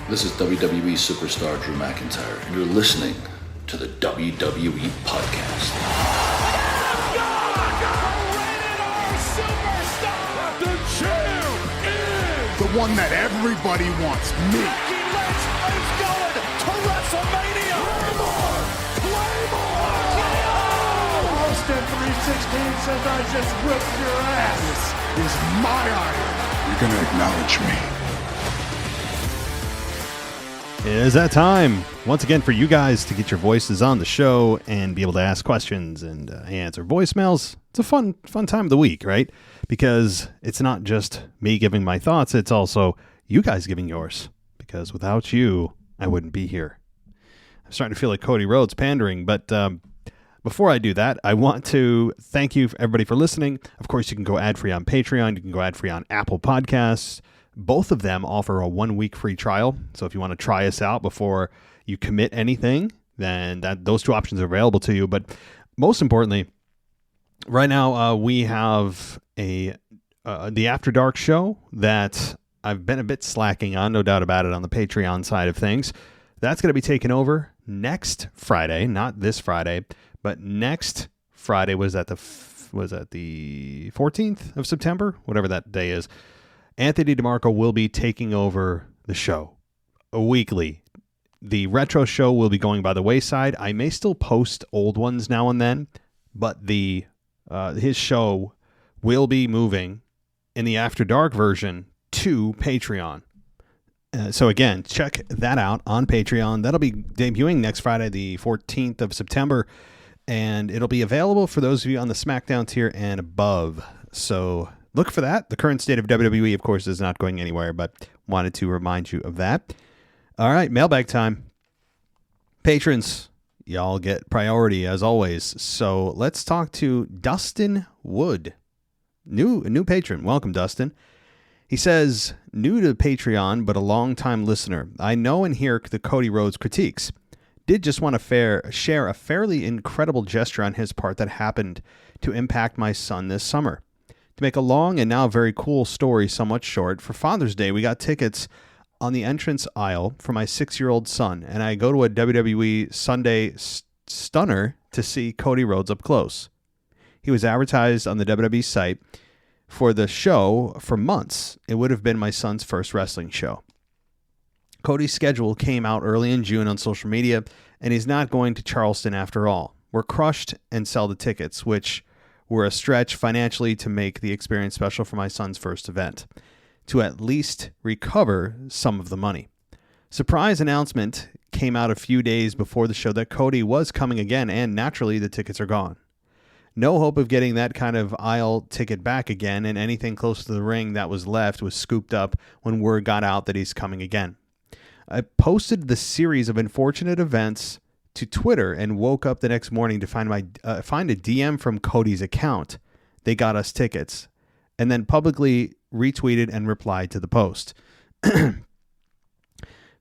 This is WWE superstar Drew McIntyre, and you're listening to the WWE Podcast. The champ is the one that everybody wants, me. Becky Lynch is going to WrestleMania. Claymore! Austin 316 says I just whipped your ass. This is my iron. You're going to acknowledge me. It is that time once again for you guys to get your voices on the show and be able to ask questions and answer voicemails. It's a fun time of the week, right? Because it's not just me giving my thoughts, it's also you guys giving yours. Because without you, I wouldn't be here. I'm starting to feel like Cody Rhodes pandering, but before I do that, I want to thank you everybody for listening. Of course, you can go ad-free on Patreon. You can go ad-free on Apple Podcasts. Both of them offer a 1-week free trial. So if you want to try us out before you commit anything, then those two options are available to you. But most importantly, right now we have the After Dark show that I've been a bit slacking on, no doubt about it, on the Patreon side of things. That's going to be taken over next Friday, not this Friday, but next Friday. Was that the 14th of September? Whatever that day is. Anthony DeMarco will be taking over the show weekly. The retro show will be going by the wayside. I may still post old ones now and then, but his show will be moving in the After Dark version to Patreon. So again, check that out on Patreon. That'll be debuting next Friday, the 14th of September, and it'll be available for those of you on the SmackDown tier and above. So look for that. The current state of WWE, of course, is not going anywhere, but wanted to remind you of that. All right, mailbag time. Patrons, y'all get priority as always. So let's talk to Dustin Wood, new patron. Welcome, Dustin. He says, new to Patreon, but a long-time listener. I know and hear the Cody Rhodes critiques. Did just want to share a fairly incredible gesture on his part that happened to impact my son this summer. To make a long and now very cool story somewhat short, for Father's Day, we got tickets on the entrance aisle for my 6-year-old son, and I go to a WWE Sunday Stunner to see Cody Rhodes up close. He was advertised on the WWE site for the show for months. It would have been my son's first wrestling show. Cody's schedule came out early in June on social media, and he's not going to Charleston after all. We're crushed and sell the tickets, which were a stretch financially to make the experience special for my son's first event, to at least recover some of the money. Surprise announcement came out a few days before the show that Cody was coming again, and naturally the tickets are gone. No hope of getting that kind of aisle ticket back again, and anything close to the ring that was left was scooped up when word got out that he's coming again. I posted the series of unfortunate events to Twitter and woke up the next morning to find a DM from Cody's account. They got us tickets, and then publicly retweeted and replied to the post.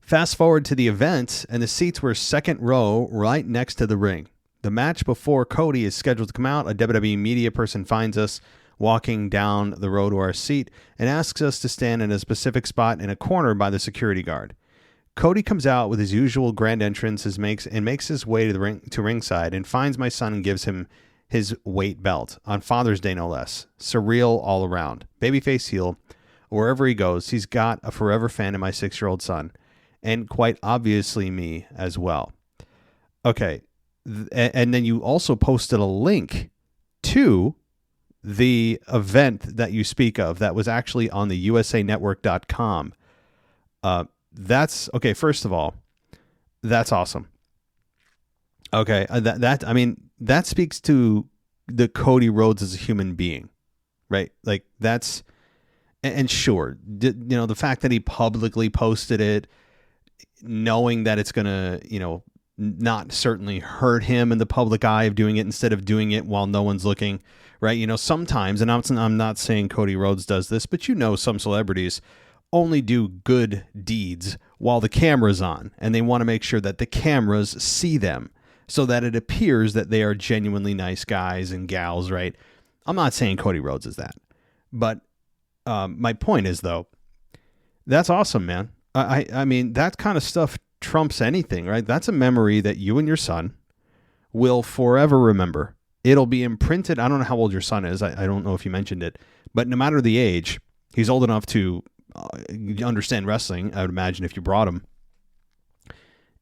Fast forward to the event, and the seats were second row right next to the ring. The match before Cody is scheduled to come out. A WWE media person finds us walking down the row to our seat and asks us to stand in a specific spot in a corner by the security guard. Cody comes out with his usual grand entrance makes his way to the ringside and finds my son and gives him his weight belt on Father's Day, no less. Surreal all around. Babyface heel. Wherever he goes, he's got a forever fan in my 6-year-old son, and quite obviously me as well. Okay, and then you also posted a link to the event that you speak of that was actually on the usanetwork.com. That's okay. First of all, that's awesome. Okay. That speaks to the Cody Rhodes as a human being, right? Like that's, and sure, the fact that he publicly posted it, knowing that it's going to, not certainly hurt him in the public eye of doing it instead of doing it while no one's looking, right? Sometimes, and I'm not saying Cody Rhodes does this, but some celebrities only do good deeds while the camera's on, and they want to make sure that the cameras see them so that it appears that they are genuinely nice guys and gals, right? I'm not saying Cody Rhodes is that, but my point is, though, that's awesome, man. I mean, that kind of stuff trumps anything, right? That's a memory that you and your son will forever remember. It'll be imprinted. I don't know how old your son is. I don't know if you mentioned it, but no matter the age, he's old enough to understand wrestling. I would imagine if you brought him,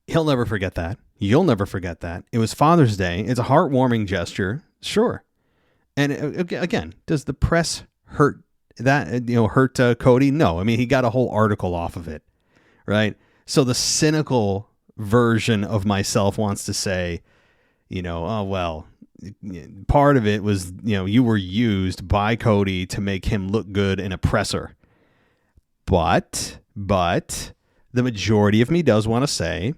he'll never forget that. You'll never forget that. It was Father's Day. It's a heartwarming gesture. Sure. And again, does the press hurt that, hurt Cody? No. I mean, he got a whole article off of it, right? So the cynical version of myself wants to say, oh, well, part of it was, you were used by Cody to make him look good and oppressor. But the majority of me does want to say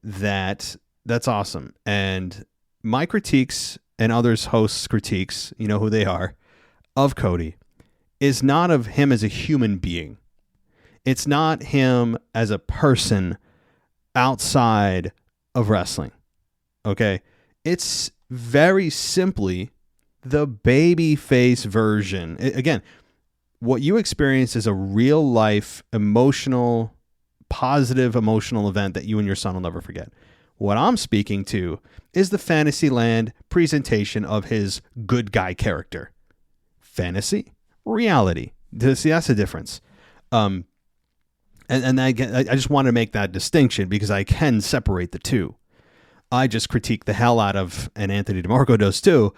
that that's awesome. And my critiques and others' hosts' critiques, you know who they are, of Cody, is not of him as a human being. It's not him as a person outside of wrestling. Okay? It's very simply the babyface version. Again, what you experience is a real life, positive emotional event that you and your son will never forget. What I'm speaking to is the Fantasyland presentation of his good guy character. Fantasy, reality. See, that's the difference. And I just want to make that distinction because I can separate the two. I just critique the hell out of, and Anthony DeMarco does too,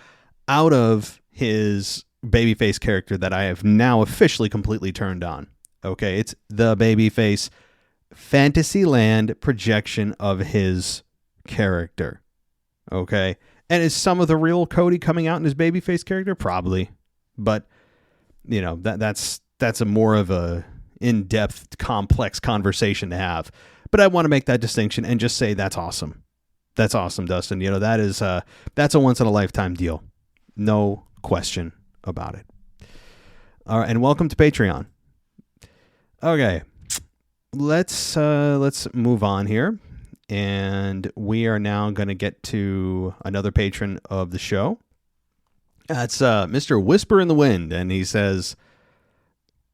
out of his babyface character that I have now officially completely turned on. Okay, it's the babyface Fantasyland projection of his character. Okay, and is some of the real Cody coming out in his babyface character? Probably, but that's a more of a in-depth, complex conversation to have. But I want to make that distinction and just say that's awesome. That's awesome, Dustin. That's a once in a lifetime deal. No question about it. All right, and welcome to Patreon. Okay, let's move on here, and we are now going to get to another patron of the show. That's Mr. Whisper in the Wind, and he says,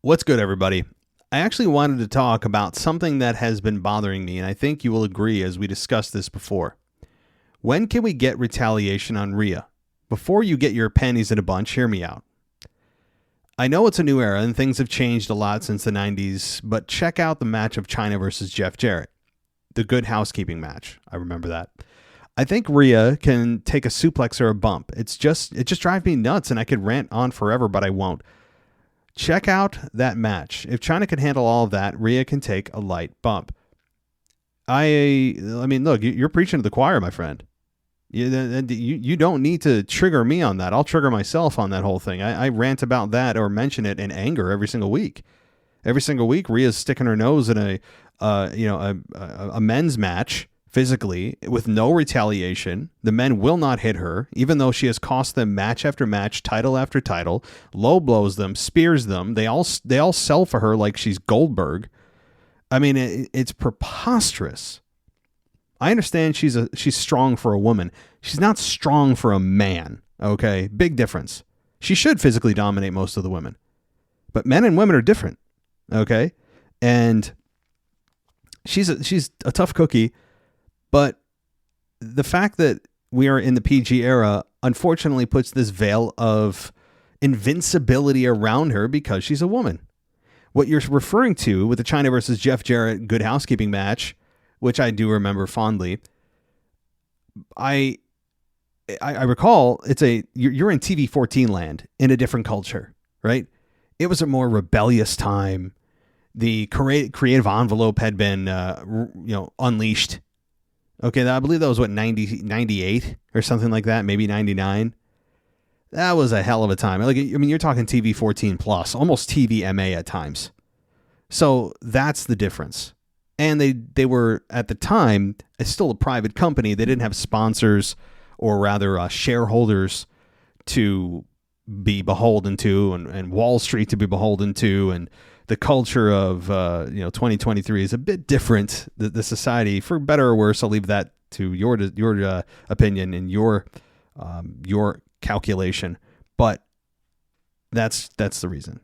"What's good, everybody? I actually wanted to talk about something that has been bothering me, and I think you will agree as we discussed this before. When can we get retaliation on Rhea? Before you get your panties in a bunch, hear me out. I know it's a new era and things have changed a lot since the 90s, but check out the match of Chyna versus Jeff Jarrett. The Good Housekeeping match. I remember that. I think Rhea can take a suplex or a bump. It just drives me nuts, and I could rant on forever, but I won't. Check out that match. If Chyna can handle all of that, Rhea can take a light bump." I mean, look, you're preaching to the choir, my friend. You don't need to trigger me on that. I'll trigger myself on that whole thing. I rant about that or mention it in anger every single week. Every single week, Rhea's sticking her nose in a men's match physically with no retaliation. The men will not hit her, even though she has cost them match after match, title after title, low blows them, spears them. They all sell for her like she's Goldberg. I mean, it's preposterous. I understand she's strong for a woman. She's not strong for a man. Okay, big difference. She should physically dominate most of the women, but men and women are different. Okay, and she's a tough cookie. But the fact that we are in the PG era, unfortunately, puts this veil of invincibility around her because she's a woman. What you're referring to with the Chyna versus Jeff Jarrett Good Housekeeping match, which I do remember fondly, I recall you're in TV 14 land in a different culture, right? It was a more rebellious time. The creative envelope had been unleashed. Okay, I believe that was 98 or something like that, maybe 99. That was a hell of a time. You're talking TV 14 plus, almost TV MA at times. So that's the difference. And they were, at the time, still a private company. They didn't have sponsors or rather shareholders to be beholden to and Wall Street to be beholden to. And the culture of 2023 is a bit different. The society, for better or worse, I'll leave that to your opinion and your calculation. But that's the reason.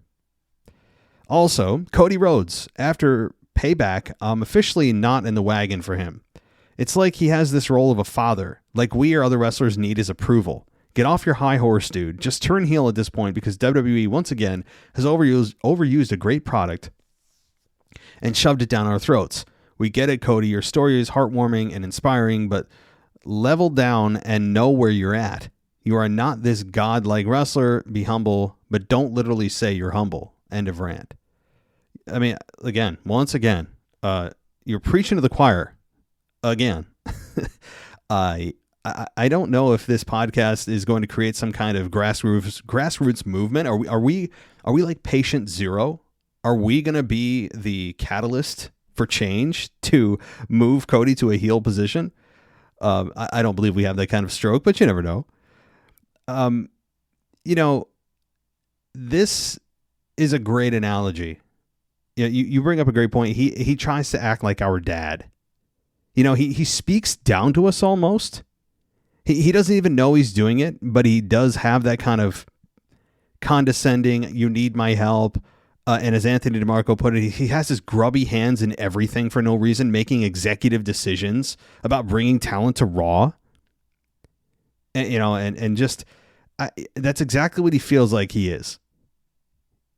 Also, Cody Rhodes, after Payback, I'm officially not in the wagon for him. It's like he has this role of a father, like we or other wrestlers need his approval. Get off your high horse, dude. Just turn heel at this point because WWE, once again, has overused a great product and shoved it down our throats. We get it, Cody. Your story is heartwarming and inspiring, but level down and know where you're at. You are not this godlike wrestler. Be humble, but don't literally say you're humble. End of rant. I mean, once again, you're preaching to the choir again. I don't know if this podcast is going to create some kind of grassroots movement. Are we like patient zero? Are we going to be the catalyst for change to move Cody to a heel position? I don't believe we have that kind of stroke, but you never know. This is a great analogy. You bring up a great point. He tries to act like our dad. He speaks down to us almost. He doesn't even know he's doing it, but he does have that kind of condescending, you need my help. And as Anthony DeMarco put it, he has his grubby hands in everything for no reason, making executive decisions about bringing talent to Raw. And that's exactly what he feels like he is.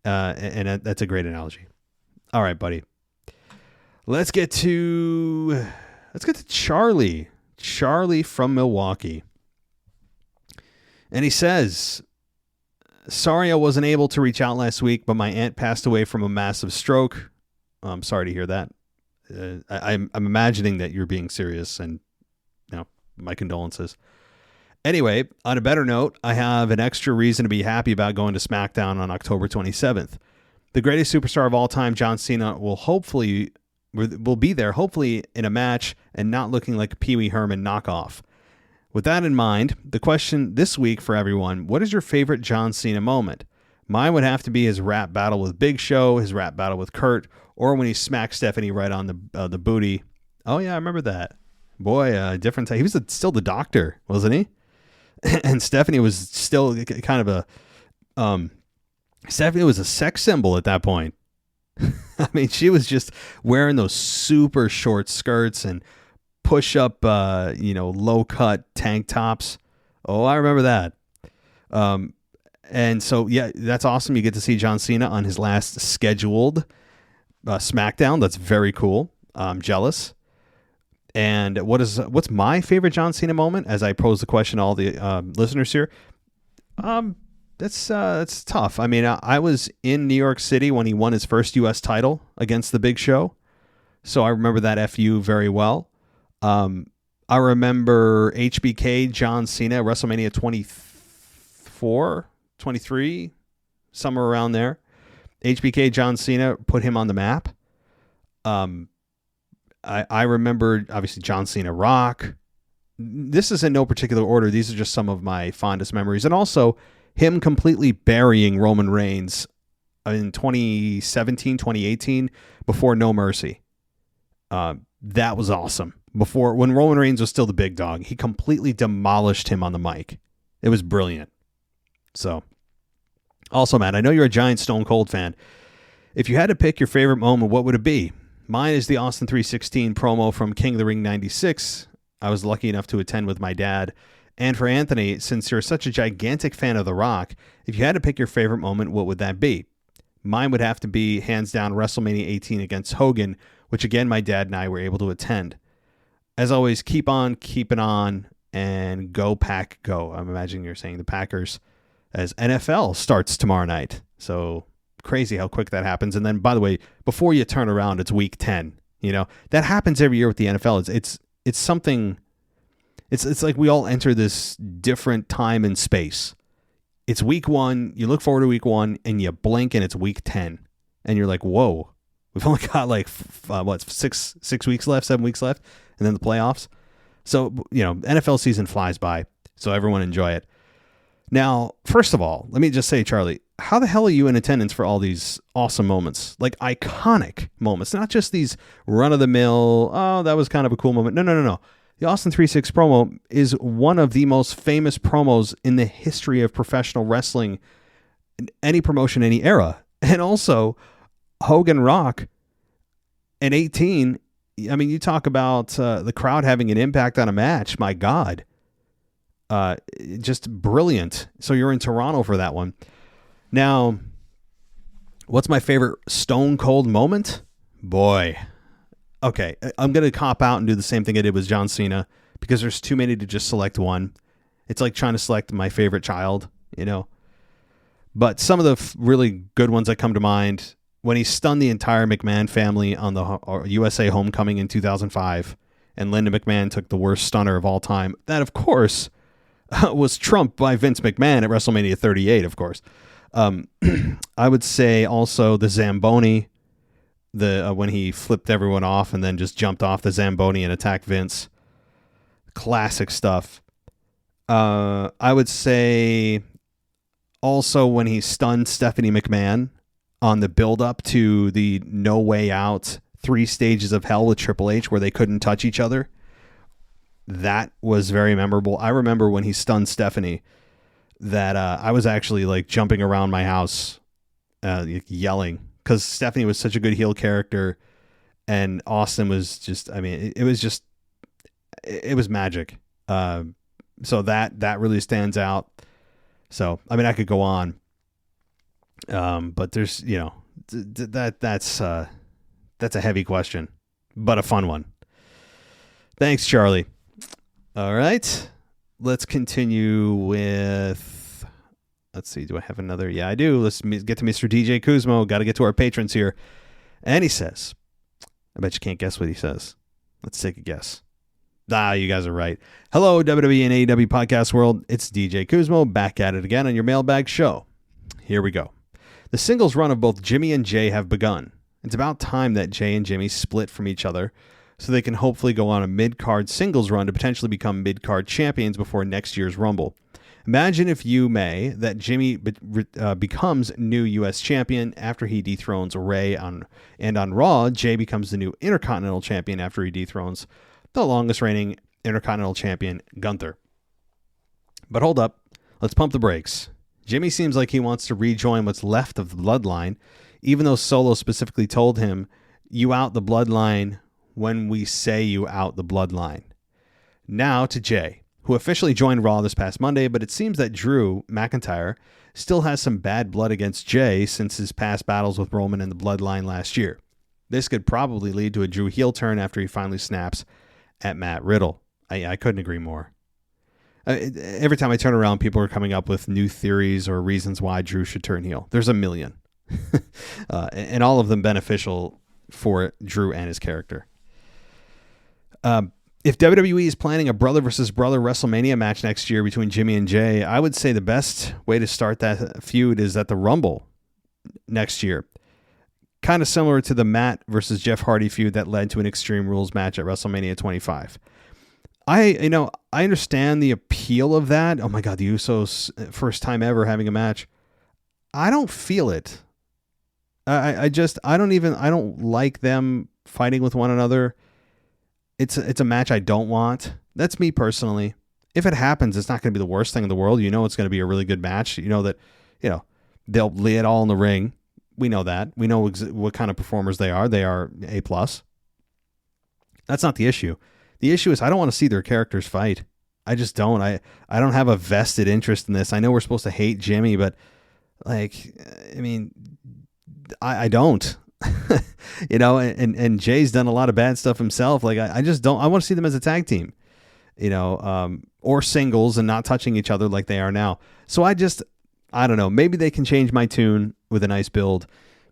And that's a great analogy. All right, buddy. Let's get to Charlie. Charlie from Milwaukee. And he says, sorry I wasn't able to reach out last week, but my aunt passed away from a massive stroke. I'm sorry to hear that. I'm imagining that you're being serious, and my condolences. Anyway, on a better note, I have an extra reason to be happy about going to SmackDown on October 27th. The greatest superstar of all time, John Cena, will be there, hopefully in a match and not looking like a Pee Wee Herman knockoff. With that in mind, the question this week for everyone, what is your favorite John Cena moment? Mine would have to be his rap battle with Big Show, his rap battle with Kurt, or when he smacked Stephanie right on the booty. Oh yeah, I remember that. Boy, different time. He was still the doctor, wasn't he? And Stephanie was still kind of Stephanie was a sex symbol at that point. I mean, she was just wearing those super short skirts and push up, low cut tank tops. Oh, I remember that. And so, yeah, that's awesome. You get to see John Cena on his last scheduled SmackDown. That's very cool. I'm jealous. And what's my favorite John Cena moment? As I pose the question to all the listeners here, that's tough. I mean, I was in New York City when he won his first U.S. title against the Big Show, so I remember that FU very well. I remember HBK John Cena WrestleMania 24, 23, somewhere around there. HBK John Cena put him on the map. I remember, obviously, John Cena Rock. This is in no particular order. These are just some of my fondest memories. And also, him completely burying Roman Reigns in 2017, 2018, before No Mercy. That was awesome. When Roman Reigns was still the big dog, he completely demolished him on the mic. It was brilliant. So, also, Matt, I know you're a giant Stone Cold fan. If you had to pick your favorite moment, what would it be? Mine is the Austin 316 promo from King of the Ring 96. I was lucky enough to attend with my dad. And for Anthony, since you're such a gigantic fan of The Rock, if you had to pick your favorite moment, what would that be? Mine would have to be, hands down, WrestleMania 18 against Hogan, which again, my dad and I were able to attend. As always, keep on keeping on, and go Pack go. I'm imagining you're saying the Packers, as NFL starts tomorrow night. So crazy how quick that happens. And then, by the way, before you turn around, it's week 10. That happens every year with the NFL. It's something. It's like we all enter this different time and space. It's week 1. You look forward to week 1, and you blink, and it's week 10, and you're like, whoa, we've only got like 6 weeks left, 7 weeks left, and then the playoffs. So NFL season flies by. So everyone enjoy it. Now, first of all, let me just say, Charlie, how the hell are you in attendance for all these awesome moments? Like iconic moments, not just these run-of-the-mill, oh, that was kind of a cool moment. No. The Austin 3-6 promo is one of the most famous promos in the history of professional wrestling, in any promotion, any era. And also, Hogan Rock, And 18, I mean, you talk about the crowd having an impact on a match. My God. Just brilliant. So you're in Toronto for that one. Now, what's my favorite Stone Cold moment? Boy. Okay, I'm going to cop out and do the same thing I did with John Cena because there's too many to just select one. It's like trying to select my favorite child, you know. But some of the really good ones that come to mind, when he stunned the entire McMahon family on the USA Homecoming in 2005, and Linda McMahon took the worst stunner of all time. That, of course, was trumped by Vince McMahon at WrestleMania 38, of course. I would say also the Zamboni, when he flipped everyone off and then just jumped off the Zamboni and attacked Vince. Classic stuff. I would say also when he stunned Stephanie McMahon on the build-up to the No Way Out 3 stages of hell with Triple H where they couldn't touch each other. That was very memorable. I remember when he stunned Stephanie that I was actually like jumping around my house yelling because Stephanie was such a good heel character and Austin was just, I mean, it was magic. So that really stands out. So, I mean, I could go on. But there's, you know, that's a heavy question, but a fun one. Thanks, Charlie. All right, let's continue with, let's see, do I have another? Yeah, I do. Let's get to Mr. DJ Kuzmo. Got to get to our patrons here. And he says, I bet you can't guess what he says. Let's take a guess. You guys are right. Hello, WWE and AEW podcast world. It's DJ Kuzmo back at it again on your Mailbag show. Here we go. The singles run of both Jimmy and Jay have begun. It's about time that Jay and Jimmy split from each other so they can hopefully go on a mid-card singles run to potentially become mid-card champions before next year's Rumble. Imagine, if you may, that Jimmy becomes new U.S. champion after he dethrones Ray and on Raw, Jay becomes the new Intercontinental champion after he dethrones the longest reigning Intercontinental champion, Gunther. But hold up, let's pump the brakes. Jimmy seems like he wants to rejoin what's left of the bloodline, even though Solo specifically told him, "You out the bloodline when we say you out the bloodline." Now to Jay, who officially joined Raw this past Monday, but it seems that Drew McIntyre still has some bad blood against Jay since his past battles with Roman and the bloodline last year. This could probably lead to a Drew heel turn after he finally snaps at Matt Riddle. I couldn't agree more. Every time I turn around, people are coming up with new theories or reasons why Drew should turn heel. There's a million. And all of them beneficial for Drew and his character. If WWE is planning a brother versus brother WrestleMania match next year between Jimmy and Jay, I would say the best way to start that feud is at the Rumble next year. Kind of similar to the Matt versus Jeff Hardy feud that led to an Extreme Rules match at WrestleMania 25. I understand the appeal of that. Oh my God, the Usos, first time ever having a match. I don't feel it. I don't like them fighting with one another. It's a match I don't want. That's me personally. If it happens, it's not going to be the worst thing in the world. You know, it's going to be a really good match. You know that, they'll lay it all in the ring. We know that. We know what kind of performers they are. They are A+. That's not the issue. The issue is I don't want to see their characters fight. I just don't. I don't have a vested interest in this. I know we're supposed to hate Jimmy, but I don't. And Jay's done a lot of bad stuff himself. I just don't. I want to see them as a tag team, or singles and not touching each other like they are now. So I don't know. Maybe they can change my tune with a nice build,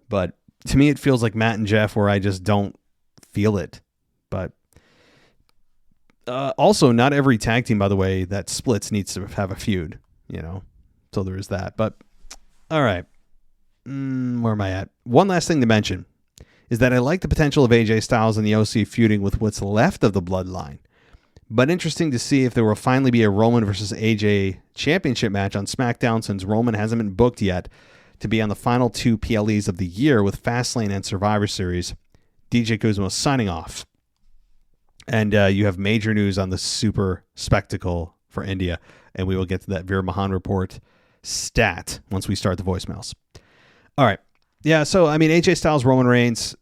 but to me it feels like Matt and Jeff, where I just don't feel it. But also, not every tag team, by the way, that splits needs to have a feud. So there is that. But all right. Where am I at? One last thing to mention is that I like the potential of AJ Styles and the OC feuding with what's left of the bloodline. But interesting to see if there will finally be a Roman versus AJ championship match on SmackDown, since Roman hasn't been booked yet to be on the final 2 PLEs of the year with Fastlane and Survivor Series. DJ Kuzma signing off. And you have major news on the Super Spectacle for India. And we will get to that Veer Mahan report stat once we start the voicemails. All right. Yeah, so, AJ Styles, Roman Reigns,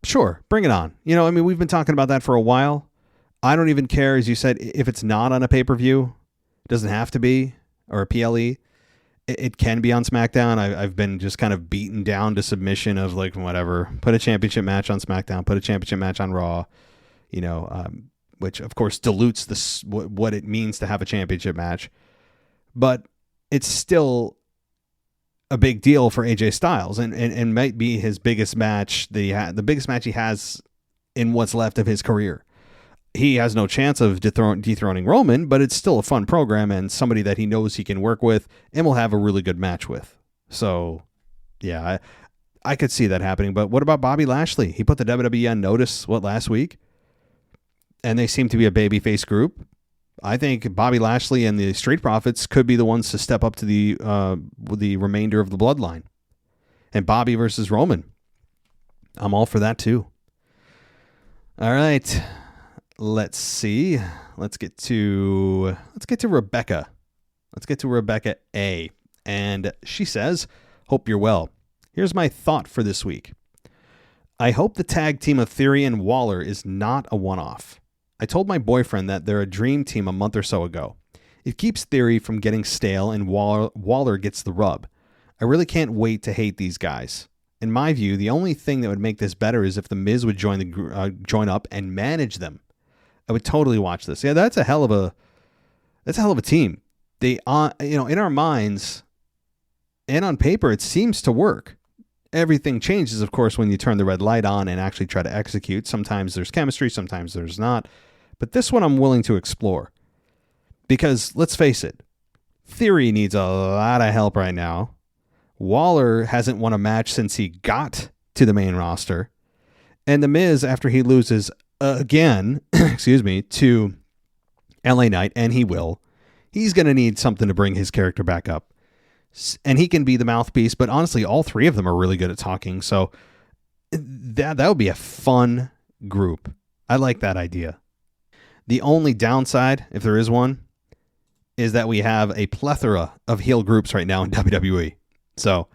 Sure, bring it on. You know, I mean, we've been talking about that for a while. I don't even care, as you said, if it's not on a pay-per-view. It doesn't have to be, or a PLE. It can be on SmackDown. I've been just kind of beaten down to submission of like, whatever. Put a championship match on SmackDown. Put a championship match on Raw. You know, which of course dilutes what it means to have a championship match. But it's still a big deal for AJ Styles, and might be his biggest match. The biggest match he has in what's left of his career. He has no chance of dethroning Roman, but it's still a fun program and somebody that he knows he can work with and will have a really good match with. So, yeah, I could see that happening. But what about Bobby Lashley? He put the WWE on notice, last week? And they seem to be a babyface group. I think Bobby Lashley and the Street Profits could be the ones to step up to the remainder of the bloodline. And Bobby versus Roman. I'm all for that too. All right. Let's see. Let's get to Rebecca. Let's get to Rebecca A. And she says, "Hope you're well. Here's my thought for this week. I hope the tag team of Theory and Waller is not a one-off. I told my boyfriend that they're a dream team a month or so ago. It keeps Theory from getting stale and Waller gets the rub. I really can't wait to hate these guys. In my view, the only thing that would make this better is if The Miz would join up and manage them. I would totally watch this. Yeah, that's a hell of a team. They, in our minds and on paper, it seems to work. Everything changes, of course, when you turn the red light on and actually try to execute. Sometimes there's chemistry, sometimes there's not. But this one I'm willing to explore. Because, let's face it, Theory needs a lot of help right now. Waller hasn't won a match since he got to the main roster. And The Miz, after he loses again, to LA Knight, and he will, he's going to need something to bring his character back up. And he can be the mouthpiece, but honestly, all three of them are really good at talking. So that would be a fun group. I like that idea. The only downside, if there is one, is that we have a plethora of heel groups right now in WWE. So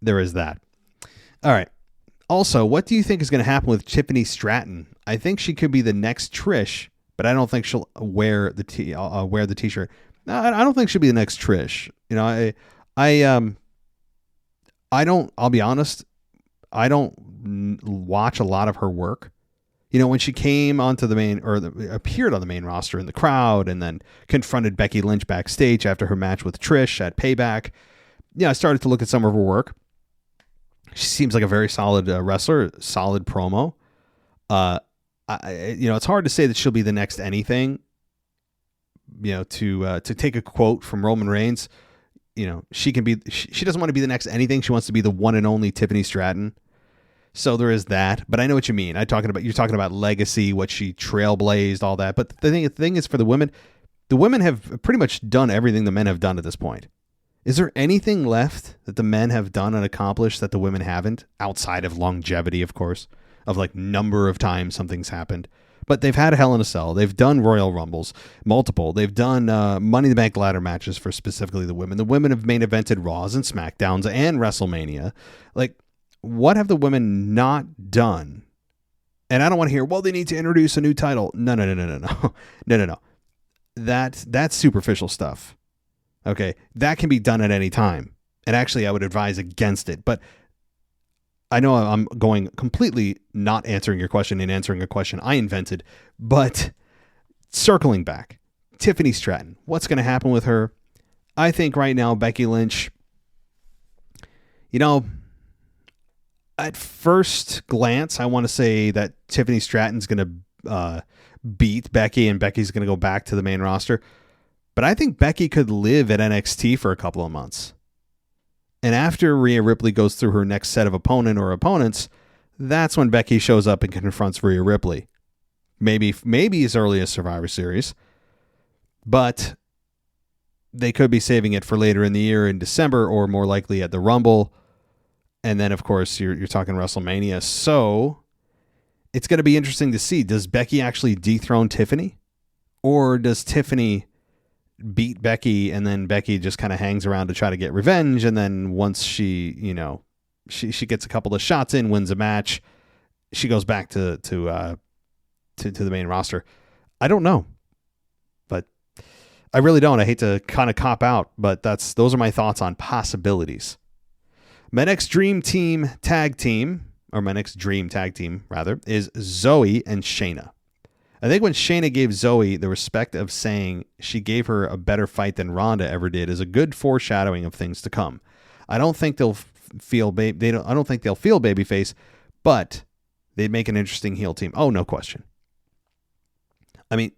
there is that. All right. Also, what do you think is going to happen with Tiffany Stratton? I think she could be the next Trish, but I don't think she'll wear the t-shirt. No, I don't think she'll be the next Trish. You know, I don't, I'll be honest, I don't watch a lot of her work. You know, when she came onto the main, appeared on the main roster in the crowd and then confronted Becky Lynch backstage after her match with Trish at Payback, yeah, I started to look at some of her work. She seems like a very solid wrestler, solid promo. It's hard to say that she'll be the next anything. You know, to take a quote from Roman Reigns, you know, she doesn't want to be the next anything. She wants to be the one and only Tiffany Stratton. So there is that. But I know what you mean. You're talking about legacy, what she trailblazed, all that. But the thing is, for the women have pretty much done everything the men have done at this point. Is there anything left that the men have done and accomplished that the women haven't, outside of longevity, of course, of like number of times something's happened? But they've had a Hell in a Cell. They've done Royal Rumbles, multiple. They've done Money in the Bank ladder matches for specifically the women. The women have main evented Raws and SmackDowns and WrestleMania. Like, what have the women not done? And I don't want to hear, well, they need to introduce a new title. No. No. That's superficial stuff. Okay, that can be done at any time. And actually, I would advise against it. But I know I'm going completely not answering your question and answering a question I invented. But circling back, Tiffany Stratton, what's going to happen with her? I think right now, Becky Lynch, you know, at first glance, I want to say that Tiffany Stratton's going to beat Becky and Becky's going to go back to the main roster. But I think Becky could live at NXT for a couple of months. And after Rhea Ripley goes through her next set of opponents, that's when Becky shows up and confronts Rhea Ripley. Maybe as early as Survivor Series. But they could be saving it for later in the year in December, or more likely at the Rumble. And then, of course, you're talking WrestleMania. So it's going to be interesting to see. Does Becky actually dethrone Tiffany? Or does Tiffany beat Becky and then Becky just kind of hangs around to try to get revenge? And then once she gets a couple of shots in, wins a match, she goes back to the main roster. I don't know, but I really don't. I hate to kind of cop out, but those are my thoughts on possibilities. My next dream tag team rather, is Zoe and Shayna. I think when Shayna gave Zoe the respect of saying she gave her a better fight than Ronda ever did is a good foreshadowing of things to come. I don't think they'll feel babyface, but they'd make an interesting heel team. Oh, no question. I mean,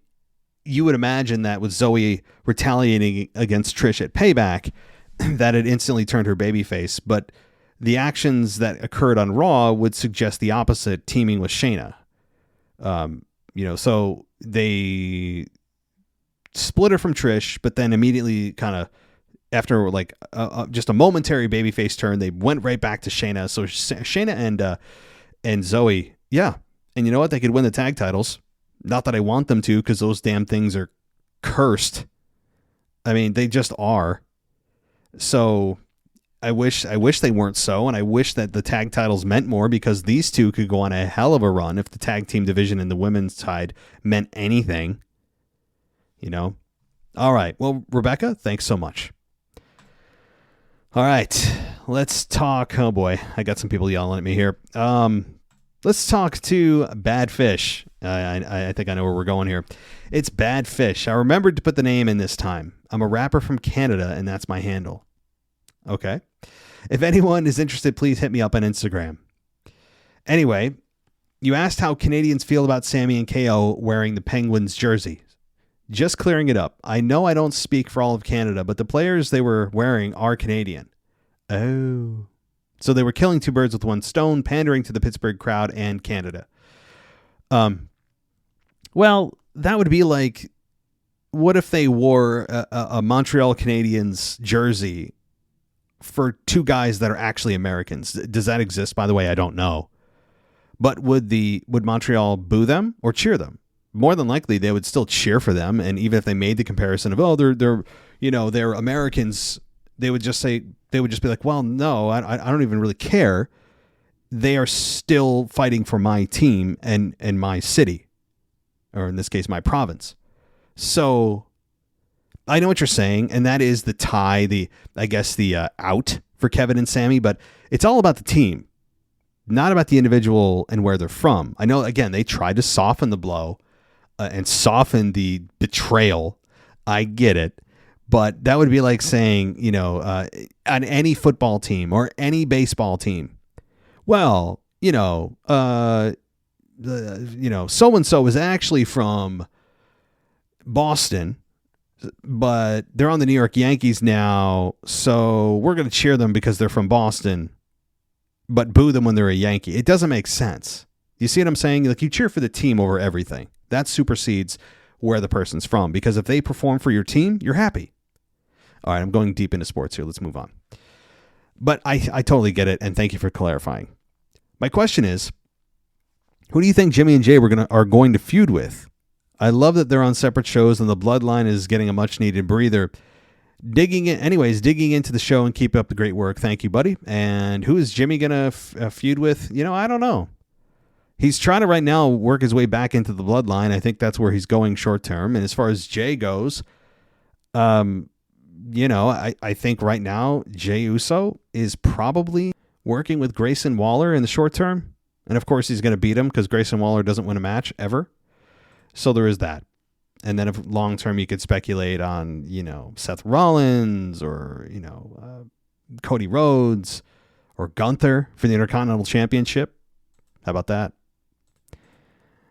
you would imagine that with Zoe retaliating against Trish at Payback, that it instantly turned her babyface, but the actions that occurred on Raw would suggest the opposite, teaming with Shayna. So they split her from Trish, but then immediately kind of after like just a momentary babyface turn, they went right back to Shayna. So Shayna and Zoe, yeah. And you know what? They could win the tag titles. Not that I want them to, because those damn things are cursed. I mean, they just are. So I wish they weren't so, and I wish that the tag titles meant more, because these two could go on a hell of a run if the tag team division in the women's side meant anything. All right. Well, Rebecca, thanks so much. All right. Let's talk. Oh boy, I got some people yelling at me here. Let's talk to Bad Fish. I think I know where we're going here. It's Bad Fish. I remembered to put the name in this time. I'm a rapper from Canada, and that's my handle. Okay. If anyone is interested, please hit me up on Instagram. Anyway, you asked how Canadians feel about Sammy and KO wearing the Penguins jersey. Just clearing it up. I know I don't speak for all of Canada, but the players they were wearing are Canadian. Oh. So they were killing two birds with one stone, pandering to the Pittsburgh crowd and Canada. Well, that would be like, what if they wore a Montreal Canadiens jersey for two guys that are actually Americans? Does that exist, by the way? I don't know. But would Montreal boo them or cheer them? More than likely, they would still cheer for them. And even if they made the comparison of, they're Americans, they would just be like, well, no, I don't even really care. They are still fighting for my team and my city, or in this case, my province. So I know what you're saying, and that is the tie, the out for Kevin and Sammy, but it's all about the team, not about the individual and where they're from. I know, again, they tried to soften the blow and soften the betrayal. I get it. But that would be like saying, on any football team or any baseball team, well, so-and-so is actually from Boston, but they're on the New York Yankees now, so we're going to cheer them because they're from Boston, but boo them when they're a Yankee. It doesn't make sense. You see what I'm saying? Like, you cheer for the team over everything. That supersedes where the person's from, because if they perform for your team, you're happy. All right, I'm going deep into sports here. Let's move on. But I totally get it, and thank you for clarifying. My question is, who do you think Jimmy and Jay are going to feud with? I love that they're on separate shows, and the bloodline is getting a much-needed breather. Digging into the show, and keep up the great work. Thank you, buddy. And who is Jimmy going to feud with? I don't know. He's trying to right now work his way back into the bloodline. I think that's where he's going short term. And as far as Jay goes, I think right now Jey Uso is probably working with Grayson Waller in the short term. And of course he's going to beat him because Grayson Waller doesn't win a match ever. So there is that. And then if long term you could speculate on, Seth Rollins or, Cody Rhodes or Gunther for the Intercontinental Championship. How about that?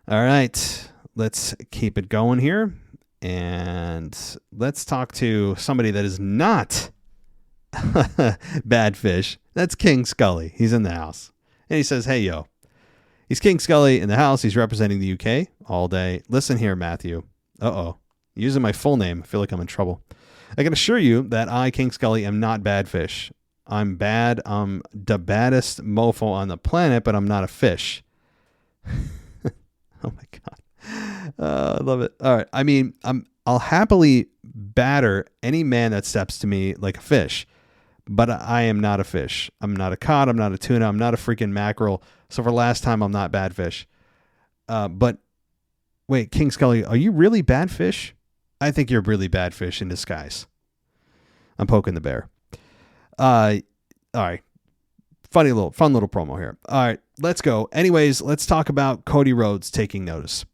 All right, let's keep it going here. And let's talk to somebody that is not Bad Fish. That's King Scully. He's in the house. And he says, hey, yo. He's King Scully in the house. He's representing the UK all day. Listen here, Matthew. Uh-oh. Using my full name. I feel like I'm in trouble. I can assure you that I, King Scully, am not Bad Fish. I'm bad. I'm the baddest mofo on the planet, but I'm not a fish. Oh, my God. I love it. All right. I mean, I'll happily batter any man that steps to me like a fish, but I am not a fish. I'm not a cod. I'm not a tuna. I'm not a freaking mackerel. So for last time, I'm not bad fish. But wait, King Scully, are you really bad fish? I think you're really bad fish in disguise. I'm poking the bear. All right. Fun little promo here. All right, let's go. Anyways, let's talk about Cody Rhodes taking notice.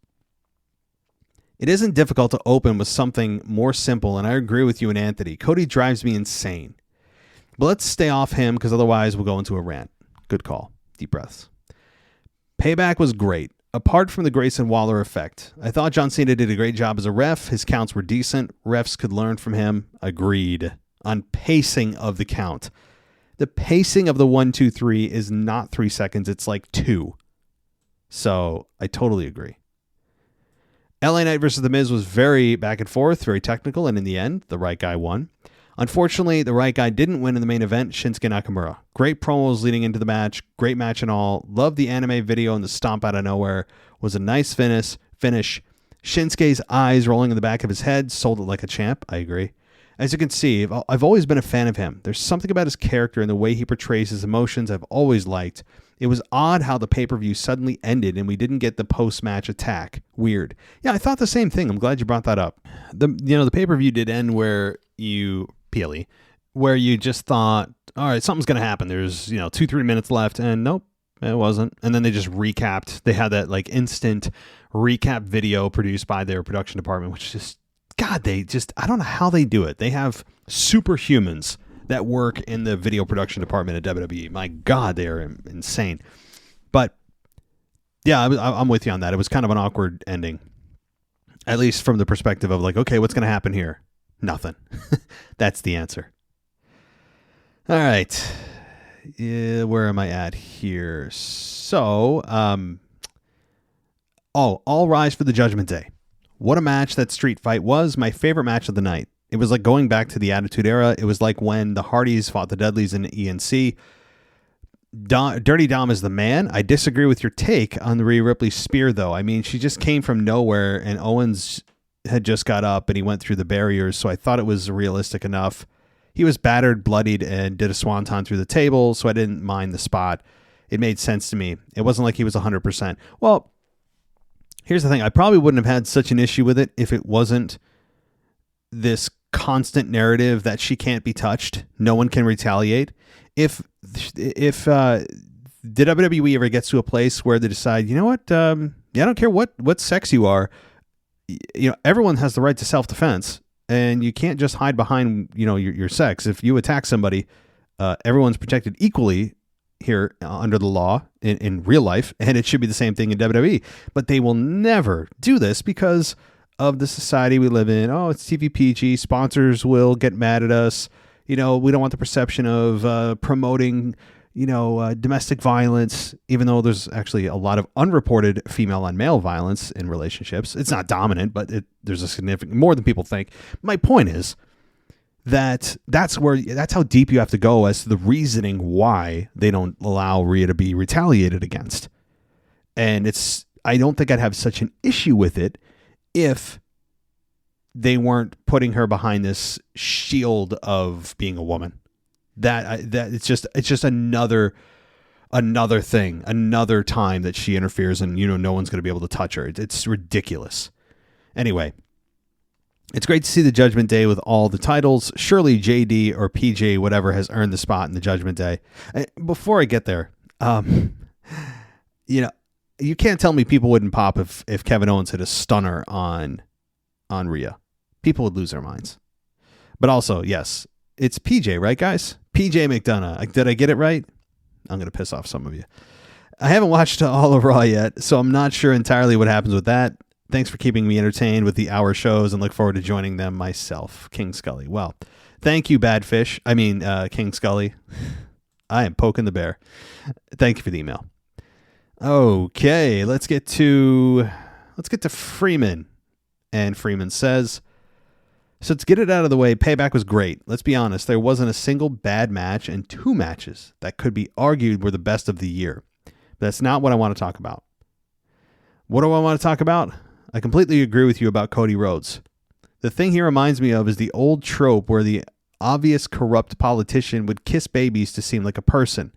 It isn't difficult to open with something more simple, and I agree with you and Anthony. Cody drives me insane. But let's stay off him, because otherwise we'll go into a rant. Good call. Deep breaths. Payback was great. Apart from the Grayson Waller effect, I thought John Cena did a great job as a ref. His counts were decent. Refs could learn from him. Agreed. On pacing of the count. The pacing of the 1, 2, 3 is not 3 seconds. It's like 2. So I totally agree. LA Knight versus The Miz was very back and forth, very technical, and in the end, the right guy won. Unfortunately, the right guy didn't win in the main event, Shinsuke Nakamura. Great promos leading into the match, great match and all. Loved the anime video, and the stomp out of nowhere was a nice finish. Shinsuke's eyes rolling in the back of his head sold it like a champ. I agree. As you can see, I've always been a fan of him. There's something about his character and the way he portrays his emotions I've always liked. It was odd how the pay-per-view suddenly ended and we didn't get the post-match attack. Weird. Yeah, I thought the same thing. I'm glad you brought that up. The pay-per-view did end where you just thought, all right, something's going to happen. There's, 2-3 minutes left, and nope, it wasn't. And then they just recapped. They had that instant recap video produced by their production department, which just, God, I don't know how they do it. They have superhumans that work in the video production department at WWE. My God, they are insane. But yeah, I'm with you on that. It was kind of an awkward ending, at least from the perspective of okay, what's going to happen here? Nothing. That's the answer. All right. Yeah, where am I at here? So, all rise for the Judgment Day. What a match that street fight was. My favorite match of the night. It was like going back to the Attitude Era. It was like when the Hardys fought the Dudleys in ENC. Dirty Dom is the man. I disagree with your take on the Rhea Ripley spear, though. I mean, she just came from nowhere, and Owens had just got up, and he went through the barriers, so I thought it was realistic enough. He was battered, bloodied, and did a swanton through the table, so I didn't mind the spot. It made sense to me. It wasn't like he was 100%. Well, here's the thing. I probably wouldn't have had such an issue with it if it wasn't this constant narrative that she can't be touched. No one can retaliate. If the WWE ever gets to a place where they decide, you know what, I don't care what sex you are, everyone has the right to self-defense, and you can't just hide behind, your sex. If you attack somebody, everyone's protected equally here under the law in real life, and it should be the same thing in WWE. But they will never do this because of the society we live in. Oh, it's TV PG. Sponsors will get mad at us. We don't want the perception of promoting, domestic violence, even though there's actually a lot of unreported female on male violence in relationships. It's not dominant, but there's a significant, more than people think. My point is that's how deep you have to go as to the reasoning why they don't allow Rhea to be retaliated against. And I don't think I'd have such an issue with it if they weren't putting her behind this shield of being a woman. That it's just another thing, another time that she interferes, and no one's going to be able to touch her. It's ridiculous. Anyway, it's great to see the Judgment Day with all the titles. Surely JD or PJ, whatever, has earned the spot in the Judgment Day. Before I get there, you can't tell me people wouldn't pop if Kevin Owens hit a stunner on Rhea. People would lose their minds. But also, yes, it's PJ, right, guys? PJ McDonough. Did I get it right? I'm going to piss off some of you. I haven't watched all of Raw yet, so I'm not sure entirely what happens with that. Thanks for keeping me entertained with the hour shows, and look forward to joining them myself. King Scully. Well, thank you, King Scully. I am poking the bear. Thank you for the email. Okay, let's get to Freeman. And Freeman says, so let's get it out of the way. Payback was great. Let's be honest. There wasn't a single bad match and 2 matches that could be argued were the best of the year. But that's not what I want to talk about. What do I want to talk about? I completely agree with you about Cody Rhodes. The thing he reminds me of is the old trope where the obvious corrupt politician would kiss babies to seem like a person.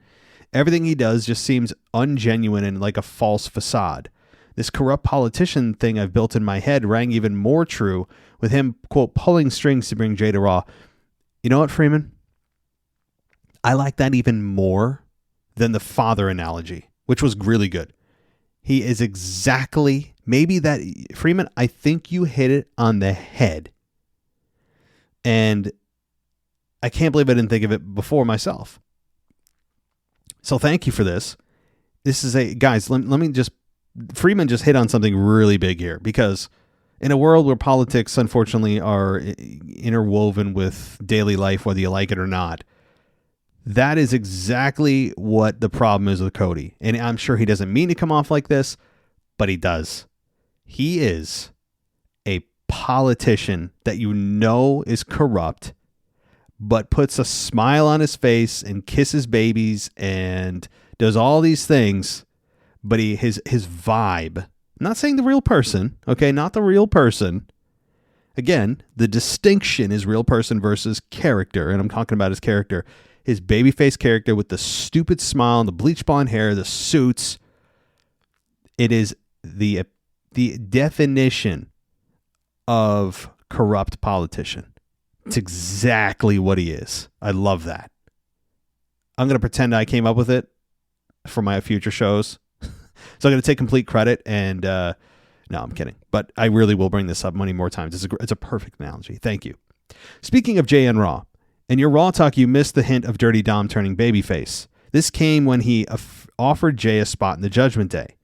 Everything he does just seems ungenuine and like a false facade. This corrupt politician thing I've built in my head rang even more true with him, quote, pulling strings to bring Jay to Raw. You know what, Freeman? I like that even more than the father analogy, which was really good. He is exactly, maybe that, Freeman, I think you hit it on the head. And I can't believe I didn't think of it before myself. So thank you for this. This is guys, let me just, Freeman just hit on something really big here, because in a world where politics, unfortunately, are interwoven with daily life, whether you like it or not, that is exactly what the problem is with Cody. And I'm sure he doesn't mean to come off like this, but he does. He is a politician that you know is corrupt, but puts a smile on his face and kisses babies and does all these things. But his vibe, I'm not saying the real person, okay, not the real person. Again, the distinction is real person versus character, and I'm talking about his character. His babyface character with the stupid smile and the bleach blonde hair, the suits. It is the definition of corrupt politician. It's exactly what he is. I love that. I'm going to pretend I came up with it for my future shows. So I'm going to take complete credit, and no, I'm kidding. But I really will bring this up many more times. It's a perfect analogy. Thank you. Speaking of Jay and Raw, in your Raw talk, you missed the hint of Dirty Dom turning babyface. This came when he offered Jay a spot in the Judgment Day.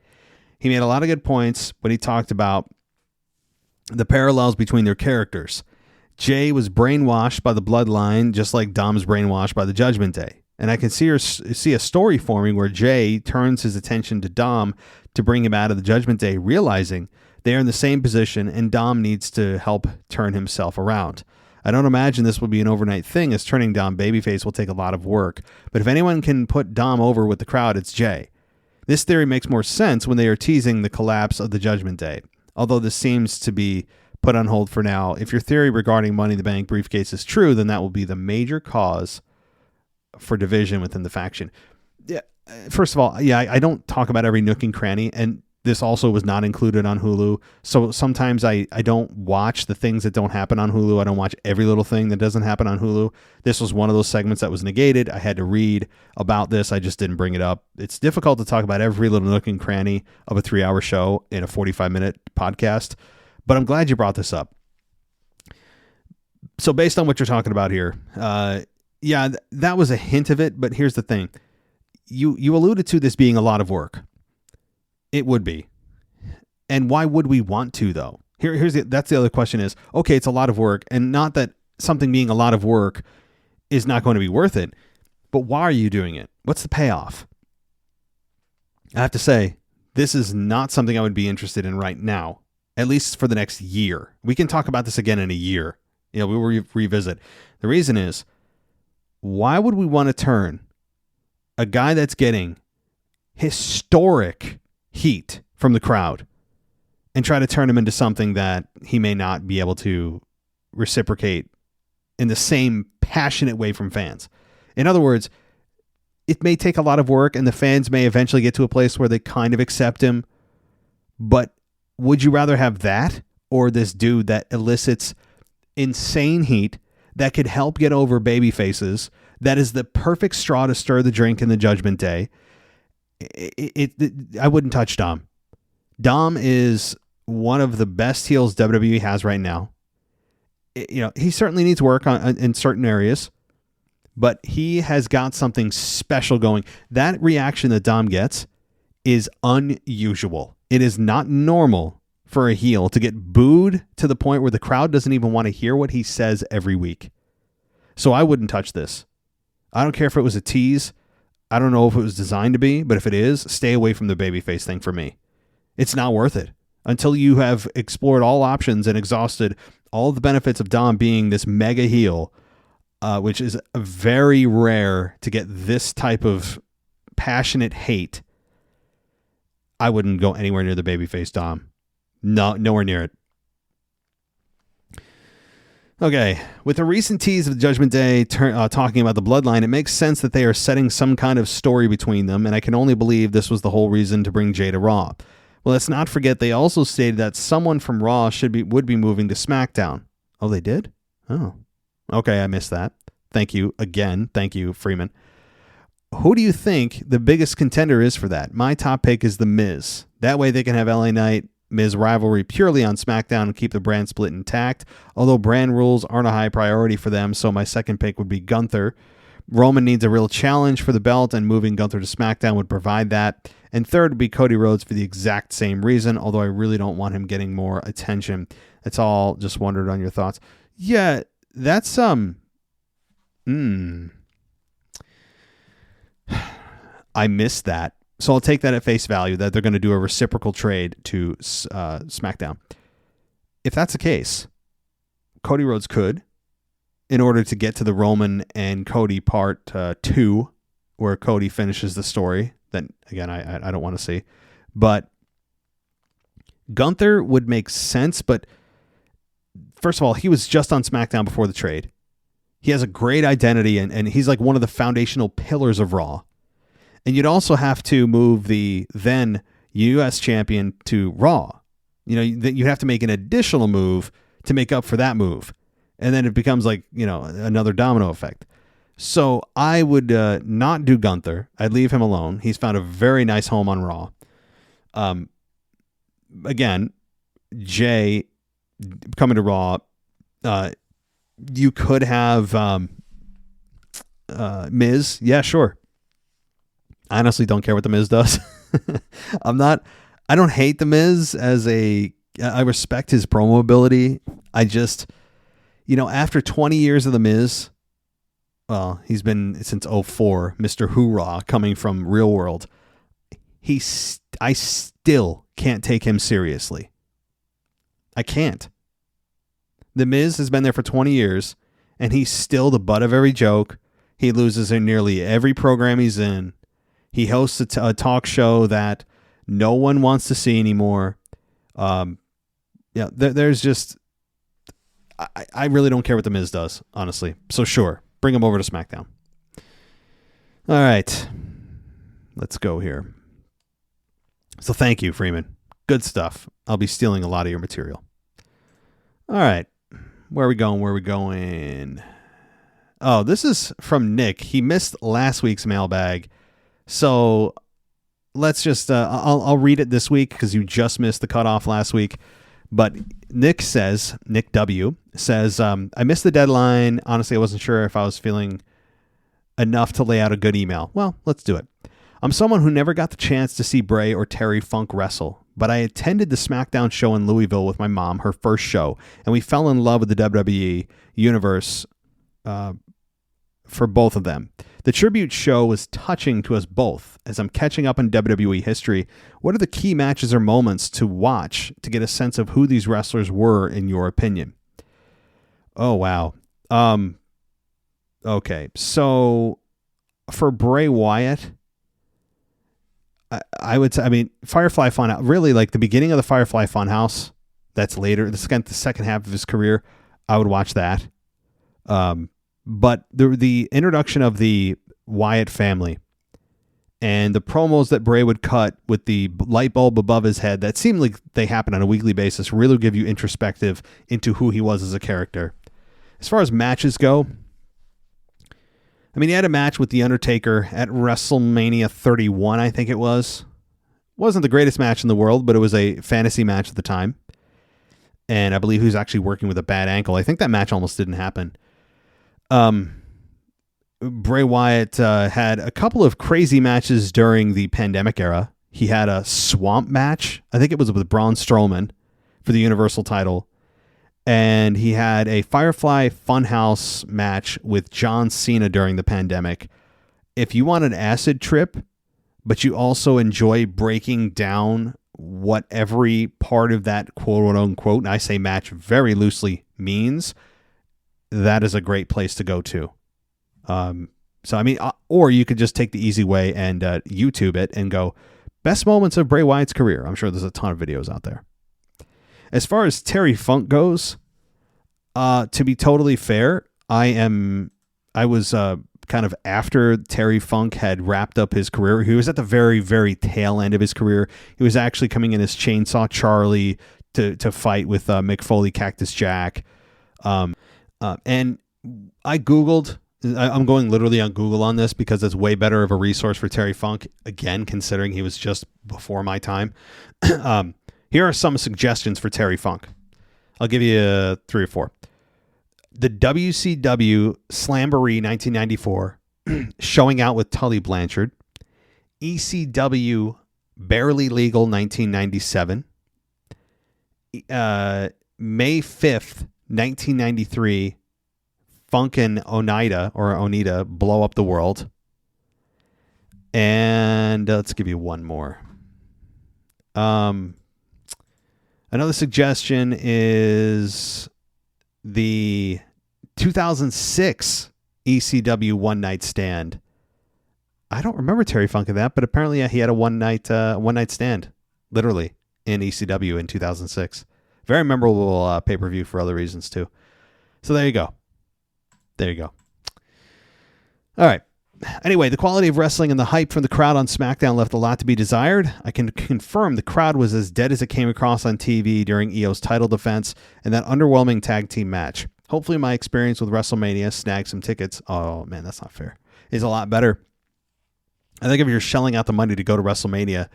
He made a lot of good points when he talked about the parallels between their characters. Jay was brainwashed by the bloodline, just like Dom's brainwashed by the Judgment Day. And I can see a story forming where Jay turns his attention to Dom to bring him out of the Judgment Day, realizing they are in the same position and Dom needs to help turn himself around. I don't imagine this will be an overnight thing, as turning Dom babyface will take a lot of work. But if anyone can put Dom over with the crowd, it's Jay. This theory makes more sense when they are teasing the collapse of the Judgment Day, although this seems to be put on hold for now. If your theory regarding Money in the Bank briefcase is true, then that will be the major cause for division within the faction. Yeah, first of all, yeah, I don't talk about every nook and cranny, and this also was not included on Hulu. So sometimes I don't watch the things that don't happen on Hulu. I don't watch every little thing that doesn't happen on Hulu. This was one of those segments that was negated. I had to read about this. I just didn't bring it up. It's difficult to talk about every little nook and cranny of a 3-hour show in a 45-minute podcast, but I'm glad you brought this up. So based on what you're talking about here, yeah, that was a hint of it, but here's the thing. You alluded to this being a lot of work. It would be. And why would we want to, though? That's the other question is, okay, it's a lot of work, and not that something being a lot of work is not going to be worth it, but why are you doing it? What's the payoff? I have to say, this is not something I would be interested in right now, at least for the next year. We can talk about this again in a year. We will revisit. The reason is, why would we want to turn a guy that's getting historic heat from the crowd and try to turn him into something that he may not be able to reciprocate in the same passionate way from fans? In other words, it may take a lot of work and the fans may eventually get to a place where they kind of accept him, but would you rather have that or this dude that elicits insane heat that could help get over baby faces, that is the perfect straw to stir the drink in the Judgment Day? I wouldn't touch Dom. Dom is one of the best heels WWE has right now. He certainly needs work in certain areas, but he has got something special going. That reaction that Dom gets is unusual. It is not normal for a heel to get booed to the point where the crowd doesn't even want to hear what he says every week. So I wouldn't touch this. I don't care if it was a tease. I don't know if it was designed to be, but if it is, stay away from the babyface thing for me. It's not worth it until you have explored all options and exhausted all the benefits of Dom being this mega heel, which is very rare to get this type of passionate hate. I wouldn't go anywhere near the babyface Dom. No, nowhere near it. Okay, with the recent tease of the Judgment Day talking about the bloodline, it makes sense that they are setting some kind of story between them, and I can only believe this was the whole reason to bring Jay to Raw. Well, let's not forget they also stated that someone from Raw would be moving to SmackDown. Oh, they did? Oh. Okay, I missed that. Thank you again. Thank you, Freeman. Who do you think the biggest contender is for that? My top pick is The Miz. That way they can have LA Knight Miz rivalry purely on SmackDown and keep the brand split intact, although brand rules aren't a high priority for them, so my second pick would be Gunther. Roman needs a real challenge for the belt, and moving Gunther to SmackDown would provide that. And third would be Cody Rhodes for the exact same reason, although I really don't want him getting more attention. That's all. Just wondered on your thoughts. Yeah, that's I missed that. So I'll take that at face value that they're going to do a reciprocal trade to SmackDown. If that's the case, Cody Rhodes could, in order to get to the Roman and Cody part 2, where Cody finishes the story. That, again, I don't want to see. But Gunther would make sense, but first of all, he was just on SmackDown before the trade. He has a great identity, and he's like one of the foundational pillars of Raw. And you'd also have to move the then U.S. champion to Raw. You know, you'd have to make an additional move to make up for that move. And then it becomes like, you know, another domino effect. So I would not do Gunther. I'd leave him alone. He's found a very nice home on Raw. Again, Jay coming to Raw. You could have Miz. Yeah, sure. I honestly don't care what The Miz does. I don't hate The Miz I respect his promo ability. I just, you know, after 20 years of The Miz, well, he's been since 2004, Mr. Hoorah coming from Real World. I still can't take him seriously. I can't. The Miz has been there for 20 years, and he's still the butt of every joke. He loses in nearly every program he's in. He hosts a talk show that no one wants to see anymore. There's just... I really don't care what The Miz does, honestly. So sure, bring him over to SmackDown. All right. Let's go here. So thank you, Freeman. Good stuff. I'll be stealing a lot of your material. All right. Where are we going? Oh, this is from Nick. He missed last week's mailbag. So let's just, I'll read it this week because you just missed the cutoff last week. But Nick W. says, I missed the deadline. Honestly, I wasn't sure if I was feeling enough to lay out a good email. Well, let's do it. I'm someone who never got the chance to see Bray or Terry Funk wrestle, but I attended the SmackDown show in Louisville with my mom, her first show, and we fell in love with the WWE universe for both of them. The tribute show was touching to us both. As I'm catching up on WWE history, what are the key matches or moments to watch to get a sense of who these wrestlers were, in your opinion? Oh, wow. Okay, so for Bray Wyatt, I would say, I mean, Firefly Funhouse, really like the beginning of the Firefly Funhouse, that's later, the second half of his career, I would watch that. But the introduction of the Wyatt family and the promos that Bray would cut with the light bulb above his head that seemed like they happen on a weekly basis really give you introspective into who he was as a character. As far as matches go, I mean, he had a match with The Undertaker at WrestleMania 31, I think it was. Wasn't the greatest match in the world, but it was a fantasy match at the time. And I believe he was actually working with a bad ankle. I think that match almost didn't happen. Bray Wyatt had a couple of crazy matches during the pandemic era. He had a swamp match. I think it was with Braun Strowman for the Universal title. And he had a Firefly Funhouse match with John Cena during the pandemic. If you want an acid trip, but you also enjoy breaking down what every part of that quote unquote, and I say match very loosely, means, that is a great place to go to. So, I mean, or you could just take the easy way and YouTube it and go, best moments of Bray Wyatt's career. I'm sure there's a ton of videos out there. As far as Terry Funk goes, To be totally fair, I was kind of after Terry Funk had wrapped up his career. He was at the very, very tail end of his career. He was actually coming in as Chainsaw Charlie to fight with Mick Foley, Cactus Jack. And I Googled, I'm going literally on Google on this because it's way better of a resource for Terry Funk, again, considering he was just before my time. Here are some suggestions for Terry Funk. I'll give you 3 or 4. The WCW Slamboree 1994, Showing Out with Tully Blanchard. ECW Barely Legal 1997. May 5th, 1993, Funk and Onita blow up the world. And let's give you one more. Another suggestion is the 2006 ECW One Night Stand. I don't remember Terry Funk in that, but apparently he had a one night stand, literally, in ECW in 2006. Very memorable pay-per-view for other reasons too. So there you go. All right. Anyway, the quality of wrestling and the hype from the crowd on SmackDown left a lot to be desired. I can confirm the crowd was as dead as it came across on TV during EO's title defense and that underwhelming tag team match. Hopefully my experience with WrestleMania, snagged some tickets. Oh, man, that's not fair. Is a lot better. I think if you're shelling out the money to go to WrestleMania,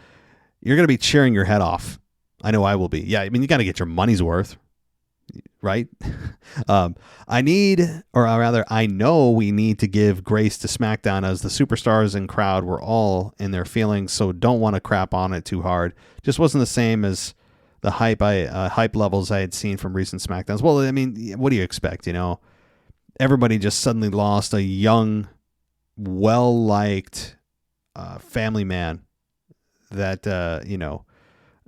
you're going to be cheering your head off. I know I will be. Yeah, I mean, you got to get your money's worth. Right? I know we need to give grace to SmackDown as the superstars and crowd were all in their feelings, so don't want to crap on it too hard. Just wasn't the same as the hype levels I had seen from recent SmackDowns. Well, I mean, what do you expect? Everybody just suddenly lost a young, well-liked family man that,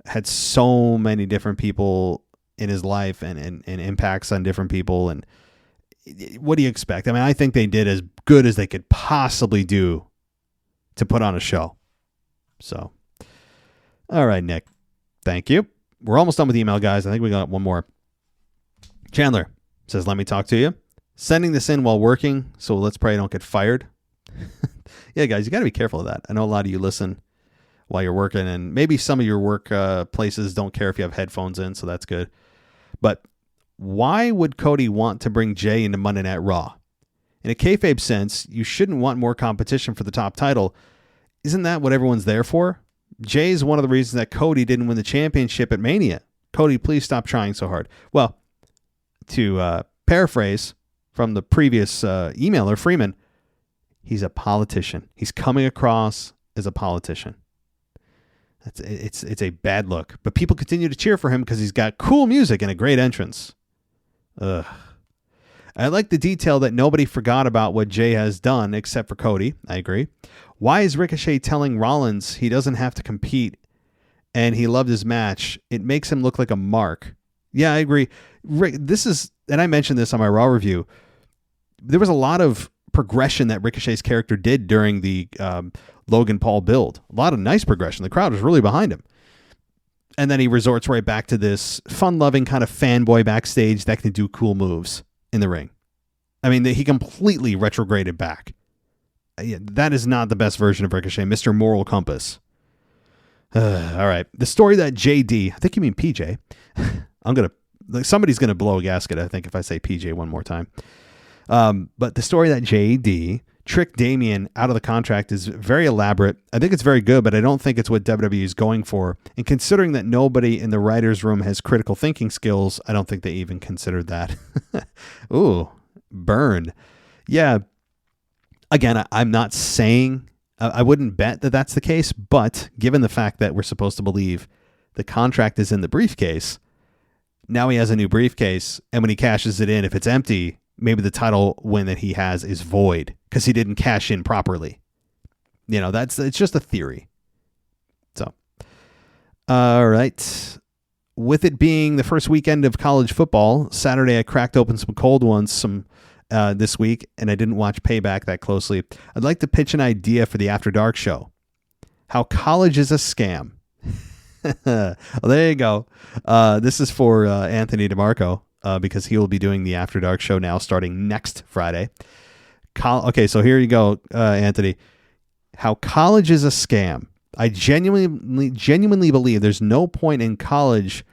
had so many different people in his life and impacts on different people. And what do you expect? I mean, I think they did as good as they could possibly do to put on a show. So, all right, Nick, thank you. We're almost done with email, guys. I think we got one more. Chandler says, let me talk to you. Sending this in while working, so let's pray I don't get fired. Yeah, guys, you got to be careful of that. I know a lot of you listen while you're working, and maybe some of your work places don't care if you have headphones in, so that's good. But why would Cody want to bring Jay into Monday Night Raw? In a kayfabe sense, you shouldn't want more competition for the top title. Isn't that what everyone's there for? Jay is one of the reasons that Cody didn't win the championship at Mania. Cody, please stop trying so hard. Well, to paraphrase from the previous emailer, Freeman, he's a politician. He's coming across as a politician. It's a bad look, but people continue to cheer for him because he's got cool music and a great entrance. Ugh. I like the detail that nobody forgot about what Jay has done except for Cody. I agree. Why is Ricochet telling Rollins he doesn't have to compete and he loved his match? It makes him look like a mark. Yeah, I agree. And I mentioned this on my Raw review. There was a lot of progression that Ricochet's character did during the Logan Paul build. A lot of nice progression. The crowd was really behind him. And then he resorts right back to this fun-loving kind of fanboy backstage that can do cool moves in the ring. I mean, he completely retrograded back. That is not the best version of Ricochet, Mr. Moral Compass. All right. The story that JD, I think you mean PJ. Somebody's going to blow a gasket, I think, if I say PJ one more time. But the story that JD tricked Damian out of the contract is very elaborate. I think it's very good, but I don't think it's what WWE is going for. And considering that nobody in the writer's room has critical thinking skills, I don't think they even considered that. Ooh, burn. Yeah. Again, I'm not saying, I wouldn't bet that that's the case, but given the fact that we're supposed to believe the contract is in the briefcase, now he has a new briefcase, and when he cashes it in, if it's empty, maybe the title win that he has is void because he didn't cash in properly. It's just a theory. So, all right. With it being the first weekend of college football, Saturday I cracked open some cold ones this week, and I didn't watch Payback that closely. I'd like to pitch an idea for the After Dark show. How college is a scam. Well, there you go. This is for Anthony DeMarco. because he will be doing the After Dark show now starting next Friday. Okay, so here you go, Anthony. How college is a scam. I genuinely believe there's no point in college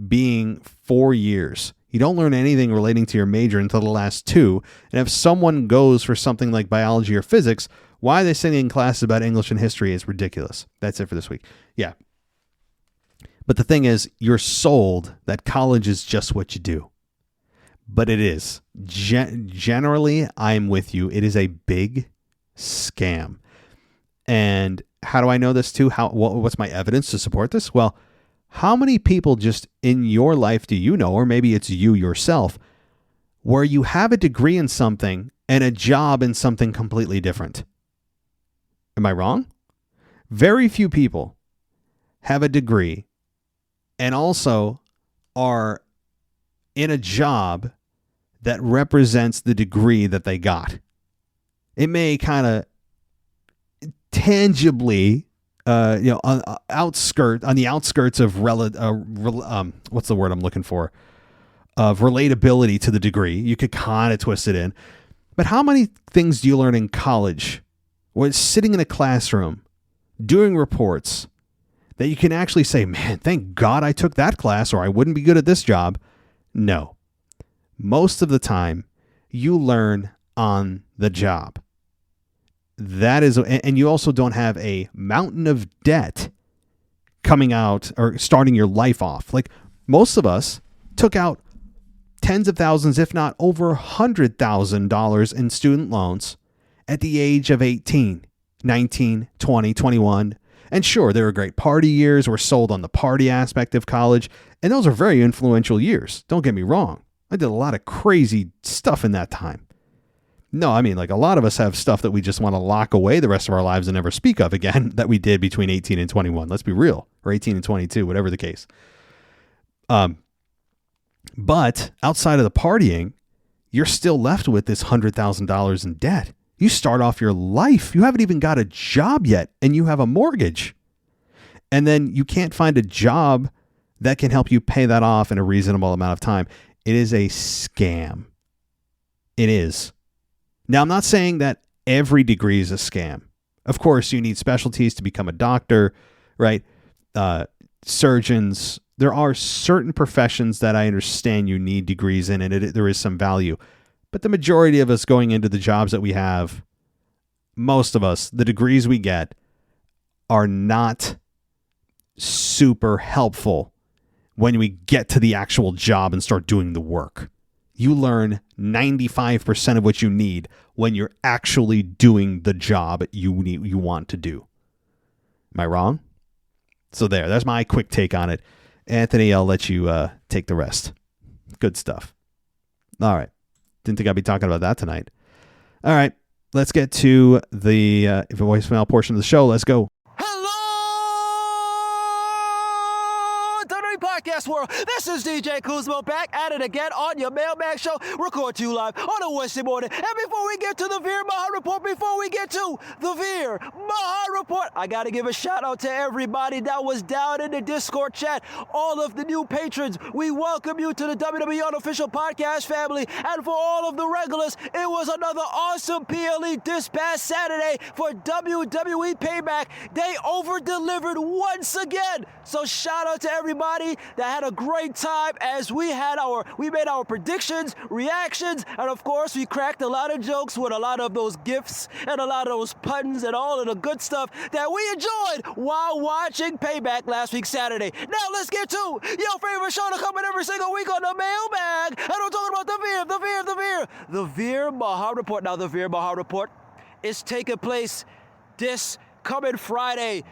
being 4 years. You don't learn anything relating to your major until the last 2. And if someone goes for something like biology or physics, why are they sitting in classes about English and history is ridiculous. That's it for this week. Yeah. But the thing is, you're sold that college is just what you do. But it is. Generally, I'm with you. It is a big scam. And how do I know this too? What's my evidence to support this? Well, how many people just in your life do you know, or maybe it's you yourself, where you have a degree in something and a job in something completely different? Am I wrong? Very few people have a degree and also are in a job that represents the degree that they got. It may kind of tangibly, on the outskirts of what's the word I'm looking for? Of relatability to the degree. You could kind of twist it in. But how many things do you learn in college, or sitting in a classroom, doing reports, that you can actually say, man, thank God I took that class or I wouldn't be good at this job? No. Most of the time, you learn on the job. That is, and you also don't have a mountain of debt coming out or starting your life off. Like most of us took out tens of thousands, if not over $100,000 in student loans at the age of 18, 19, 20, 21. And sure, there were great party years. We're sold on the party aspect of college. And those are very influential years. Don't get me wrong. I did a lot of crazy stuff in that time. No, I mean, like a lot of us have stuff that we just want to lock away the rest of our lives and never speak of again that we did between 18 and 21. Let's be real. Or 18 and 22, whatever the case. But outside of the partying, you're still left with this $100,000 in debt. You start off your life. You haven't even got a job yet, and you have a mortgage. And then you can't find a job that can help you pay that off in a reasonable amount of time. It is a scam. It is. Now, I'm not saying that every degree is a scam. Of course, you need specialties to become a doctor, right? Surgeons. There are certain professions that I understand you need degrees in, and there is some value. But the majority of us going into the jobs that we have, most of us, the degrees we get are not super helpful when we get to the actual job and start doing the work. You learn 95% of what you need when you're actually doing the job you want to do. Am I wrong? So that's my quick take on it. Anthony, I'll let you take the rest. Good stuff. All right. Didn't think I'd be talking about that tonight. All right. Let's get to the voicemail portion of the show. Let's go. Podcast world, this is DJ Kuzmo back at it again on your Mailbag show, record to you live on a Wednesday morning. And before we get to the Veer Maha Report, I gotta give a shout out to everybody that was down in the Discord chat, all of the new patrons. We welcome you to the WWE Unofficial Podcast family, and for all of the regulars, it was another awesome PLE this past Saturday for WWE Payback. They over-delivered once again, so shout out to everybody that had a great time as we made our predictions, reactions, and of course we cracked a lot of jokes with a lot of those gifs and a lot of those puns and all of the good stuff that we enjoyed while watching Payback last week Saturday. Now let's get to your favorite show to come in every single week on the Mailbag, and I'm talking about the Veer Maha Report. Now the Veer Maha Report is taking place this coming Friday,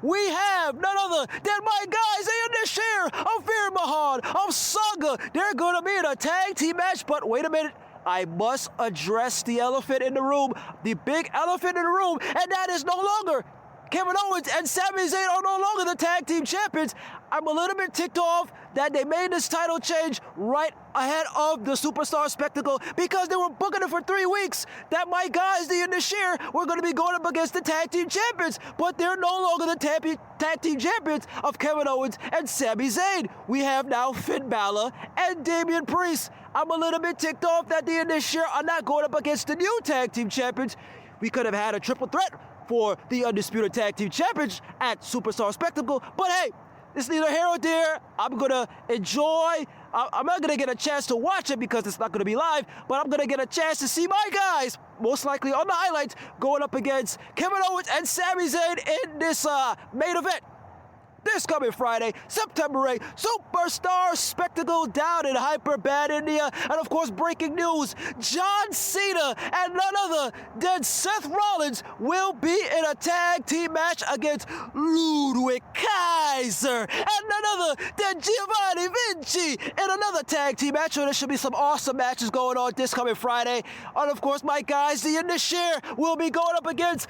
we have none other than my guys in this year of Veer Mahan, of Saga. They're going to be in a tag team match, but wait a minute. I must address the elephant in the room, the big elephant in the room, and that is no longer Kevin Owens and Sami Zayn are no longer the tag team champions. I'm a little bit ticked off that they made this title change right ahead of the Superstar Spectacle because they were booking it for 3 weeks. That my guys, the end of this year, were going to be going up against the tag team champions, but they're no longer the tag team champions of Kevin Owens and Sami Zayn. We have now Finn Balor and Damian Priest. I'm a little bit ticked off that the end of this year are not going up against the new tag team champions. We could have had a triple threat for the Undisputed Tag Team Champions at Superstar Spectacle, but hey, it's neither here nor there. I'm going to enjoy. I'm not going to get a chance to watch it because it's not going to be live, but I'm going to get a chance to see my guys, most likely on the highlights, going up against Kevin Owens and Sami Zayn in this main event. This coming Friday, September 8th, Superstar Spectacle down in Hyderabad, India. And of course, breaking news, John Cena and none other than Seth Rollins will be in a tag team match against Ludwig Kaiser and none other than Giovanni Vinci in another tag team match. So there should be some awesome matches going on this coming Friday. And of course, my guys, the end of this year will be going up against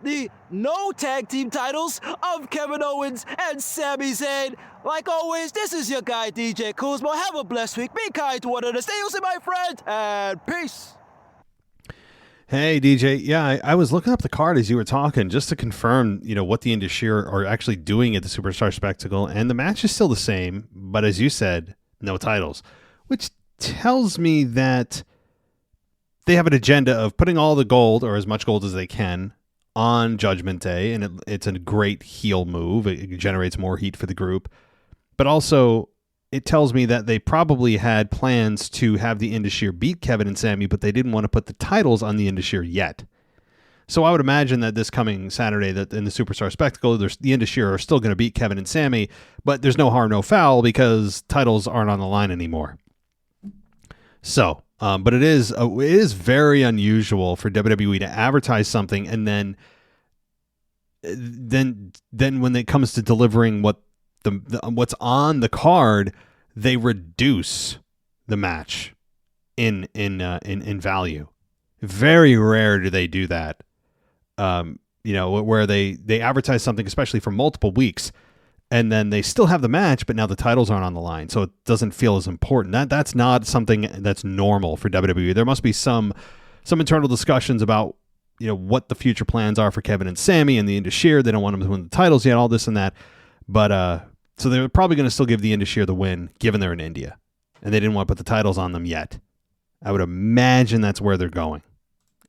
the no tag team titles of Kevin Owens and Sami Zayn. Like always, this is your guy, DJ Kuzma. Have a blessed week. Be kind to one another. Stay healthy, my friend, and peace. Hey, DJ. Yeah, I was looking up the card as you were talking just to confirm, what the Indus are actually doing at the Superstar Spectacle. And the match is still the same, but as you said, no titles, which tells me that they have an agenda of putting all the gold, or as much gold as they can, on Judgment Day, and it's a great heel move. It generates more heat for the group, but also it tells me that they probably had plans to have the Indus beat Kevin and Sami, but they didn't want to put the titles on the Indus yet. So I would imagine that this coming Saturday, that in the Superstar Spectacle, the Indus are still going to beat Kevin and Sami, but there's no harm, no foul because titles aren't on the line anymore. So. But it is very unusual for WWE to advertise something and then when it comes to delivering what's on the card, they reduce the match in value. Very rare do they do that. Where they advertise something, especially for multiple weeks, and then they still have the match, but now the titles aren't on the line, so it doesn't feel as important. That's not something that's normal for WWE. There must be some internal discussions about what the future plans are for Kevin and Sami and the Indus. They don't want them to win the titles yet, all this and that. But so they're probably going to still give the Indus the win, given they're in India, and they didn't want to put the titles on them yet. I would imagine that's where they're going,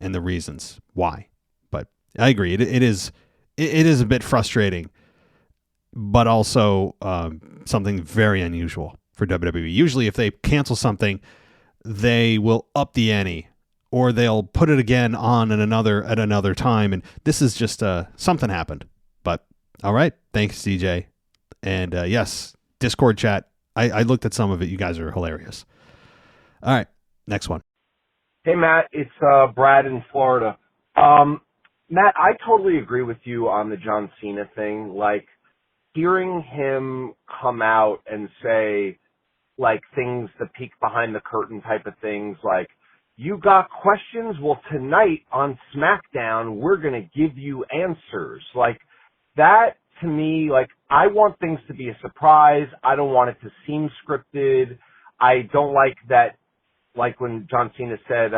and the reasons why. But I agree, it is a bit frustrating. But also something very unusual for WWE. Usually if they cancel something, they will up the ante, or they'll put it again on at another time. And this is just something happened. But all right, thanks, DJ. And yes, Discord chat. I looked at some of it. You guys are hilarious. All right, next one. Hey, Matt, it's Brad in Florida. Matt, I totally agree with you on the John Cena thing. Like, hearing him come out and say, like, things, the peek behind the curtain type of things, like, you got questions? Well, tonight on SmackDown, we're going to give you answers. Like, that, to me, like, I want things to be a surprise. I don't want it to seem scripted. I don't like that, like, when John Cena said,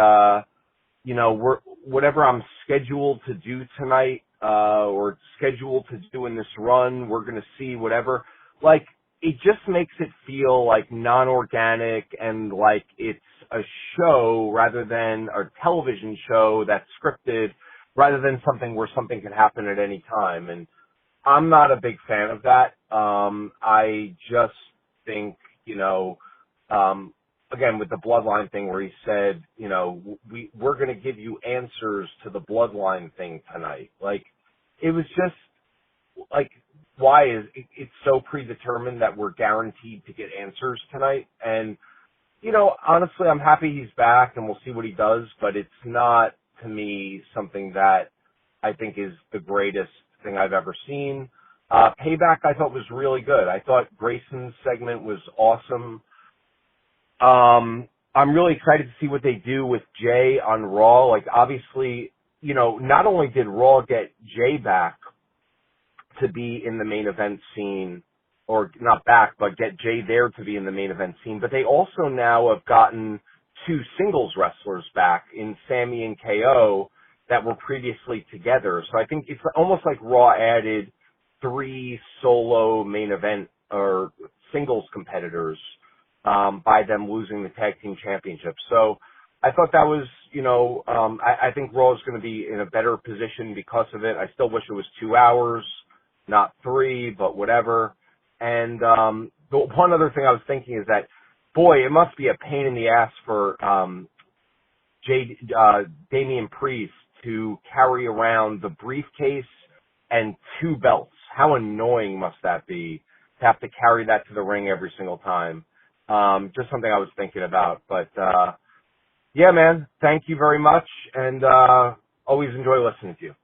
whatever I'm scheduled to do tonight, or scheduled to do in this run, we're going to see whatever. Like, it just makes it feel like non-organic and like it's a show rather than a television show that's scripted, rather than something where something can happen at any time. And I'm not a big fan of that. I just think, again, with the Bloodline thing where he said, we're going to give you answers to the Bloodline thing tonight. Like, it was just like, why is it's so predetermined that we're guaranteed to get answers tonight? And, honestly, I'm happy he's back and we'll see what he does, but it's not, to me, something that I think is the greatest thing I've ever seen. Payback I thought was really good. I thought Grayson's segment was awesome. I'm really excited to see what they do with Jay on Raw. Like, obviously, not only did Raw get Jay back, to be in the main event scene, or not back, but get Jay there to be in the main event scene. But they also now have gotten 2 singles wrestlers back in Sammy and KO that were previously together. So I think it's almost like Raw added 3 solo main event or singles competitors by them losing the tag team championship. So I thought that was, I think Raw is going to be in a better position because of it. I still wish it was 2 hours, not 3, but whatever. And the one other thing I was thinking is that, boy, it must be a pain in the ass for Damian Priest to carry around the briefcase and 2 belts. How annoying must that be to have to carry that to the ring every single time? Just something I was thinking about. But, yeah, man, thank you very much, and always enjoy listening to you.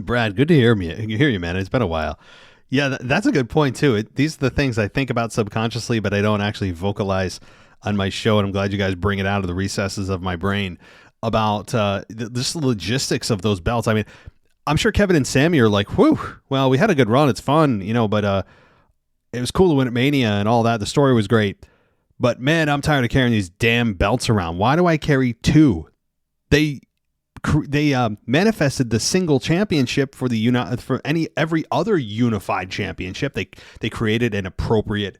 Brad, good to hear you, man. It's been a while. Yeah, that's a good point, too. These are the things I think about subconsciously, but I don't actually vocalize on my show, and I'm glad you guys bring it out of the recesses of my brain about just the logistics of those belts. I mean, I'm sure Kevin and Sammy are like, whew, well, we had a good run. It's fun, but it was cool to win at Mania and all that. The story was great. But, man, I'm tired of carrying these damn belts around. Why do I carry 2? They manifested the single championship for every other unified championship. They created an appropriate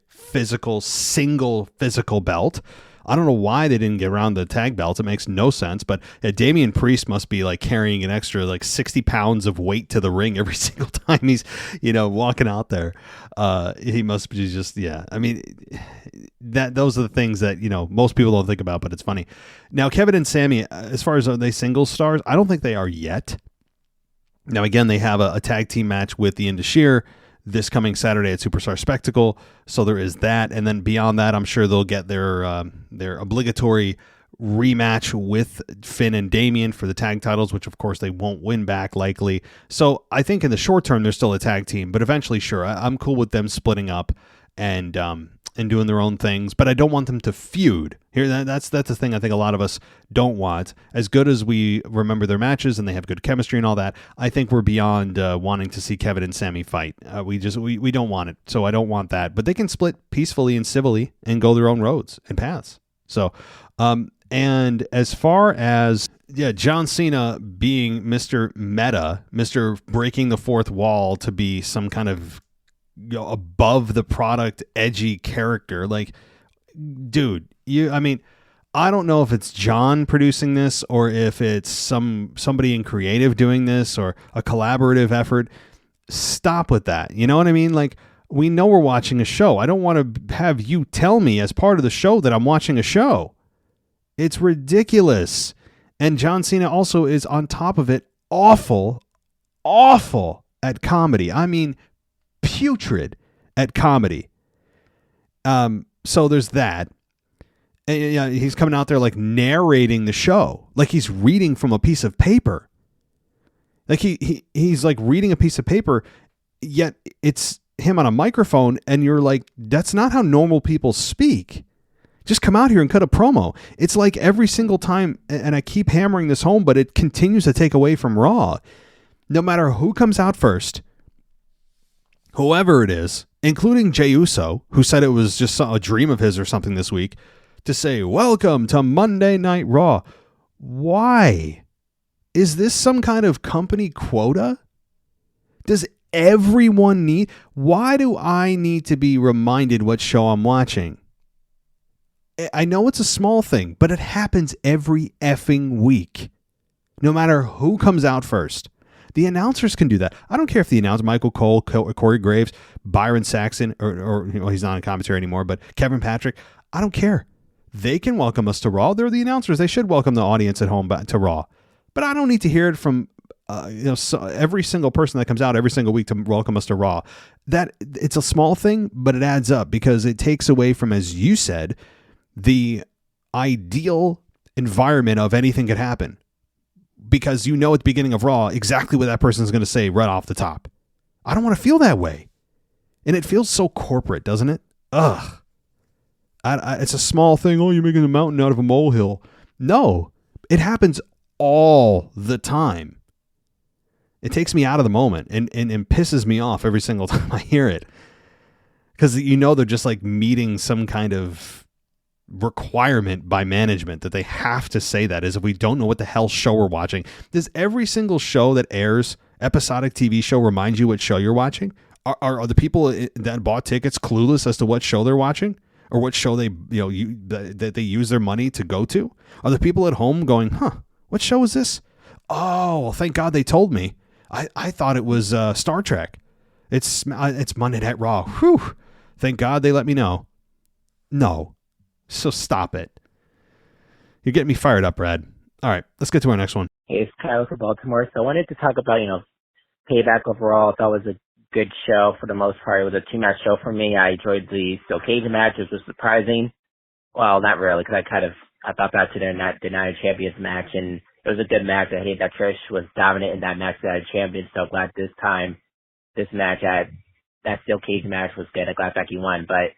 single physical belt. I don't know why they didn't get around the tag belts. It makes no sense. But Damian Priest must be like carrying an extra 60 pounds of weight to the ring every single time he's walking out there. He must be just, yeah. I mean, those are the things that most people don't think about, but it's funny. Now, Kevin and Sammy, as far as are they singles stars, I don't think they are yet. Now, again, they have a tag team match with the Indashir this coming Saturday at Superstar Spectacle, so there is that. And then beyond that, I'm sure they'll get their obligatory rematch with Finn and Damian for the tag titles, which of course they won't win back likely. So I think in the short term they're still a tag team, but eventually, sure, I'm cool with them splitting up and doing their own things, but I don't want them to feud. That's the thing I think a lot of us don't want. As good as we remember their matches and they have good chemistry and all that, I think we're beyond wanting to see Kevin and Sammy fight. We don't want it, so I don't want that. But they can split peacefully and civilly and go their own roads and paths. So, and as far as John Cena being Mr. Meta, Mr. breaking the fourth wall to be some kind of above the product edgy character, dude, I don't know if it's John producing this or if it's somebody in creative doing this or a collaborative effort. Stop with that. You know what I mean? We know we're watching a show. I don't want to have you tell me as part of the show that I'm watching a show. It's ridiculous. And John Cena also is on top of it awful at comedy. I mean, putrid at comedy. So there's that. And, he's coming out there narrating the show, he's reading from a piece of paper. He's reading a piece of paper, yet it's him on a microphone, and you're like, that's not how normal people speak. Just come out here and cut a promo. It's every single time, and I keep hammering this home, but it continues to take away from Raw. No matter who comes out first, whoever it is, including Jey Uso, who said it was just a dream of his or something this week, to say, welcome to Monday Night Raw. Why? Is this some kind of company quota? Does everyone need... Why do I need to be reminded what show I'm watching? I know it's a small thing, but it happens every effing week. No matter who comes out first. The announcers can do that. I don't care if the announcer, Michael Cole, Corey Graves, Byron Saxon, or he's not in commentary anymore, but Kevin Patrick, I don't care. They can welcome us to Raw. They're the announcers. They should welcome the audience at home to Raw. But I don't need to hear it from every single person that comes out every single week to welcome us to Raw. That it's a small thing, but it adds up because it takes away from, as you said, the ideal environment of anything could happen. Because at the beginning of Raw exactly what that person is going to say right off the top. I don't want to feel that way. And it feels so corporate, doesn't it? Ugh. It's a small thing. Oh, you're making a mountain out of a molehill. No, it happens all the time. It takes me out of the moment and pisses me off every single time I hear it. Because they're just like meeting some kind of requirement by management that they have to say that, as if we don't know what the hell show we're watching. Does every single show that airs, episodic TV show, remind you what show you're watching? Are the people that bought tickets clueless as to what show they're watching, or what show that they use their money to go to? Are the people at home going, what show is this? Oh, well, thank God they told me. I thought it was Star Trek. It's Monday Night Raw. Whew. Thank God they let me know. No. So stop it. You're getting me fired up, Brad. All right, let's get to our next one. Hey, it's Kyle from Baltimore. So I wanted to talk about, Payback overall. I thought it was a good show for the most part. It was a two-match show for me. I enjoyed the Steel Cage match, which was surprising. Well, not really, because I thought back to their Denied Champions match, and it was a good match. I hated that Trish was dominant in that match that I champion, so glad this match that Steel Cage match was good. I'm glad Becky won, but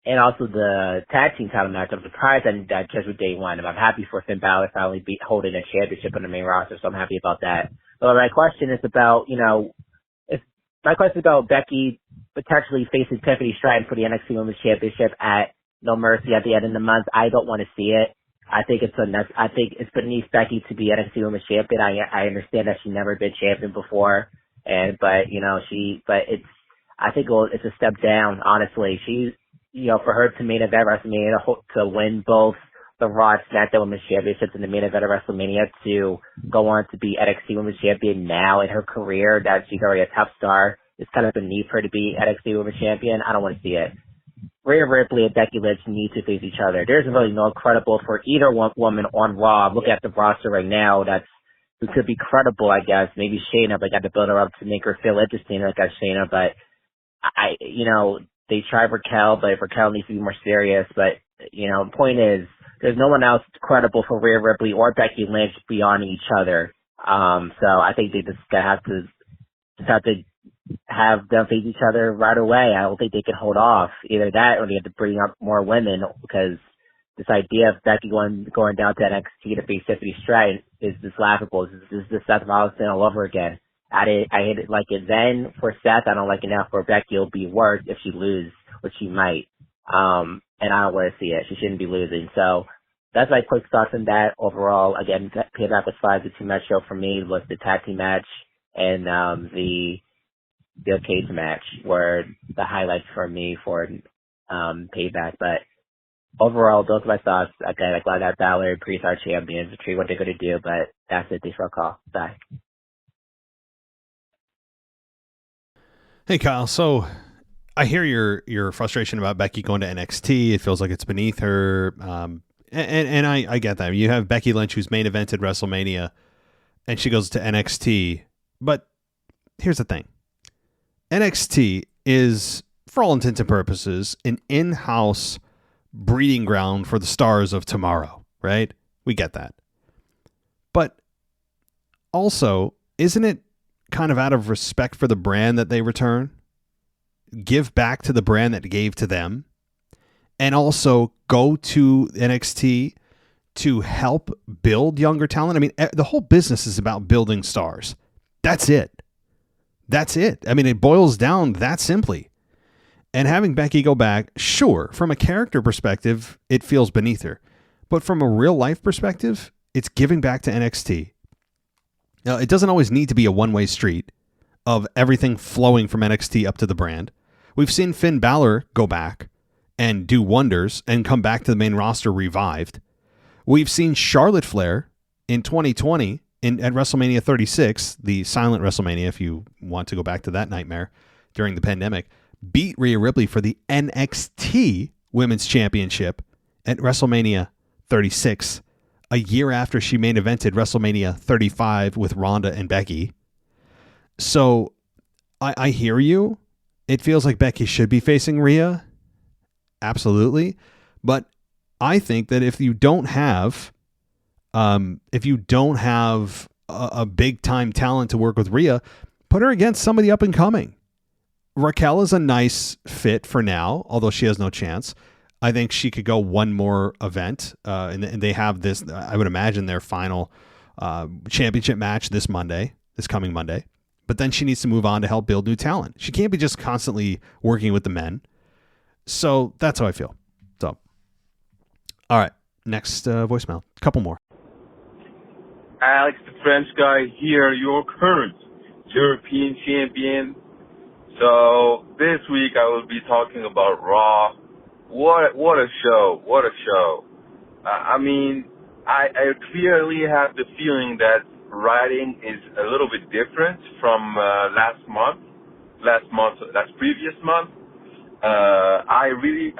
and also the tag team title match. I'm surprised that Judgement Day won. I'm happy for Finn Balor finally holding a championship on the main roster, so I'm happy about that. But my question is about, Becky potentially facing Tiffany Stratton for the NXT Women's Championship at No Mercy at the end of the month. I don't want to see it. I think it's beneath Becky to be NXT Women's Champion. I understand that she's never been champion before, but I think it's a step down, honestly. For her to main event WrestleMania to win both the Raw and SmackDown Women's Championships in the main event of WrestleMania, to go on to be NXT Women's Champion now in her career, that she's already a top star, it's kind of beneath her to be NXT Women's Champion. I don't want to see it. Rhea Ripley and Becky Lynch need to face each other. There's really no credible for either one woman on Raw. Look at the roster right now. Who could be credible, I guess. Maybe Shayna, but I got to build her up to make her feel interesting like Shayna. But they tried Raquel, but Raquel needs to be more serious. But, the point is, there's no one else credible for Rhea Ripley or Becky Lynch beyond each other. So I think they just have to have them face each other right away. I don't think they can hold off. Either that or they have to bring up more women, because this idea of Becky going down to NXT to face Tiffany Stratton is just laughable. This is the Seth Rollins thing all over again. I didn't like it then for Seth. I don't like it now for Becky. It'll be worse if she loses, which she might. And I don't want to see it. She shouldn't be losing. So that's my quick thoughts on that. Overall, again, Payback was fine. The two-match show for me was the tag team match and the Steel Cage match were the highlights for me for Payback. But overall, those are my thoughts. Again, I'm glad that Balor and Priest are champions. Tree what they're going to do, but that's it. Thanks for a call. Bye. Hey, Kyle. So I hear your frustration about Becky going to NXT. It feels like it's beneath her. And I get that. You have Becky Lynch, who's main evented WrestleMania, and she goes to NXT. But here's the thing. NXT is, for all intents and purposes, an in-house breeding ground for the stars of tomorrow, right? We get that. But also, isn't it kind of out of respect for the brand that they return? Give back to the brand that gave to them, and also go to NXT to help build younger talent. I mean, the whole business is about building stars. That's it. I mean, it boils down that simply. And having Becky go back, sure, from a character perspective, it feels beneath her. But from a real life perspective, it's giving back to NXT. Now, it doesn't always need to be a one-way street of everything flowing from NXT up to the brand. We've seen Finn Balor go back and do wonders and come back to the main roster revived. We've seen Charlotte Flair in 2020 at WrestleMania 36, the silent WrestleMania, if you want to go back to that nightmare during the pandemic, beat Rhea Ripley for the NXT Women's Championship at WrestleMania 36, a year after she main evented WrestleMania 35 with Ronda and Becky. So I hear you. It feels like Becky should be facing Rhea. Absolutely. But I think that if you don't have a big time talent to work with Rhea, put her against somebody up and coming. Raquel is a nice fit for now, although she has no chance. I think she could go one more event, and they have this, I would imagine, their final championship match this coming Monday. But then she needs to move on to help build new talent. She can't be just constantly working with the men. So that's how I feel. So, all right, next voicemail. A couple more. Alex, the French guy here, your current European champion. So this week I will be talking about Raw. What a show! What a show! I mean, I clearly have the feeling that writing is a little bit different from last previous month. I really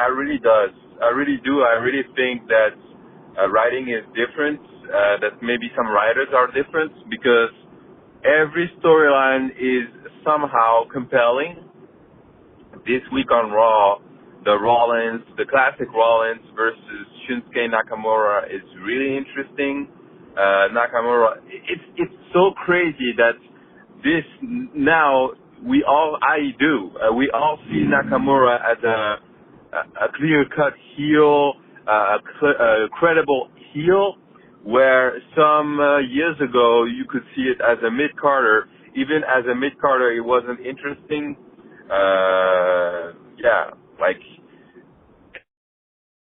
do. I really think that writing is different. That maybe some writers are different because every storyline is somehow compelling. This week on Raw, the classic Rollins versus Shinsuke Nakamura is really interesting. Nakamura, it's so crazy that this now we all see Nakamura as a clear-cut heel, a credible heel, where some years ago you could see it as a mid-carder. Even as a mid-carder, it wasn't interesting.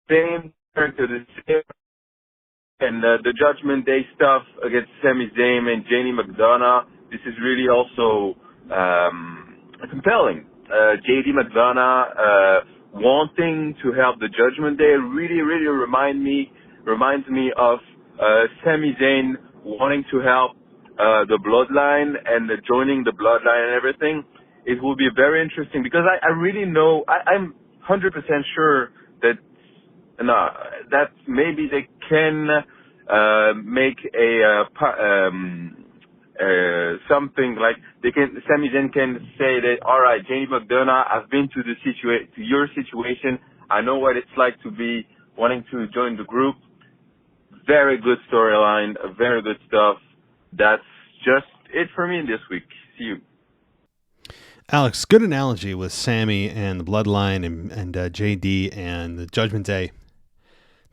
Same character, the same, and the Judgment Day stuff against Sami Zayn and Jamie McDonough. This is really also compelling. JD McDonough wanting to help the Judgment Day really reminds me of Sami Zayn wanting to help the Bloodline and joining the Bloodline and everything. It will be very interesting because I really know, I'm 100% sure that that maybe they can make something like Sami Zayn can say that, all right, Jamie McDonough, I've been to your situation. I know what it's like to be wanting to join the group. Very good storyline, very good stuff. That's just it for me this week. See you. Alex, good analogy with Sammy and the Bloodline and JD and the Judgment Day.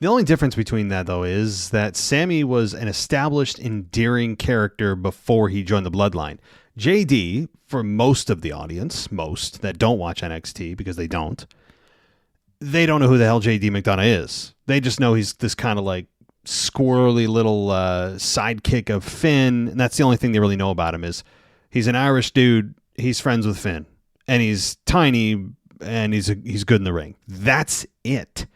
The only difference between that, though, is that Sammy was an established, endearing character before he joined the Bloodline. JD, for most of the audience, most that don't watch NXT, because they don't know who the hell JD McDonough is. They just know he's this kind of like squirrely little sidekick of Finn, and that's the only thing they really know about him is he's an Irish dude, he's friends with Finn, and he's tiny, and he's good in the ring. That's it.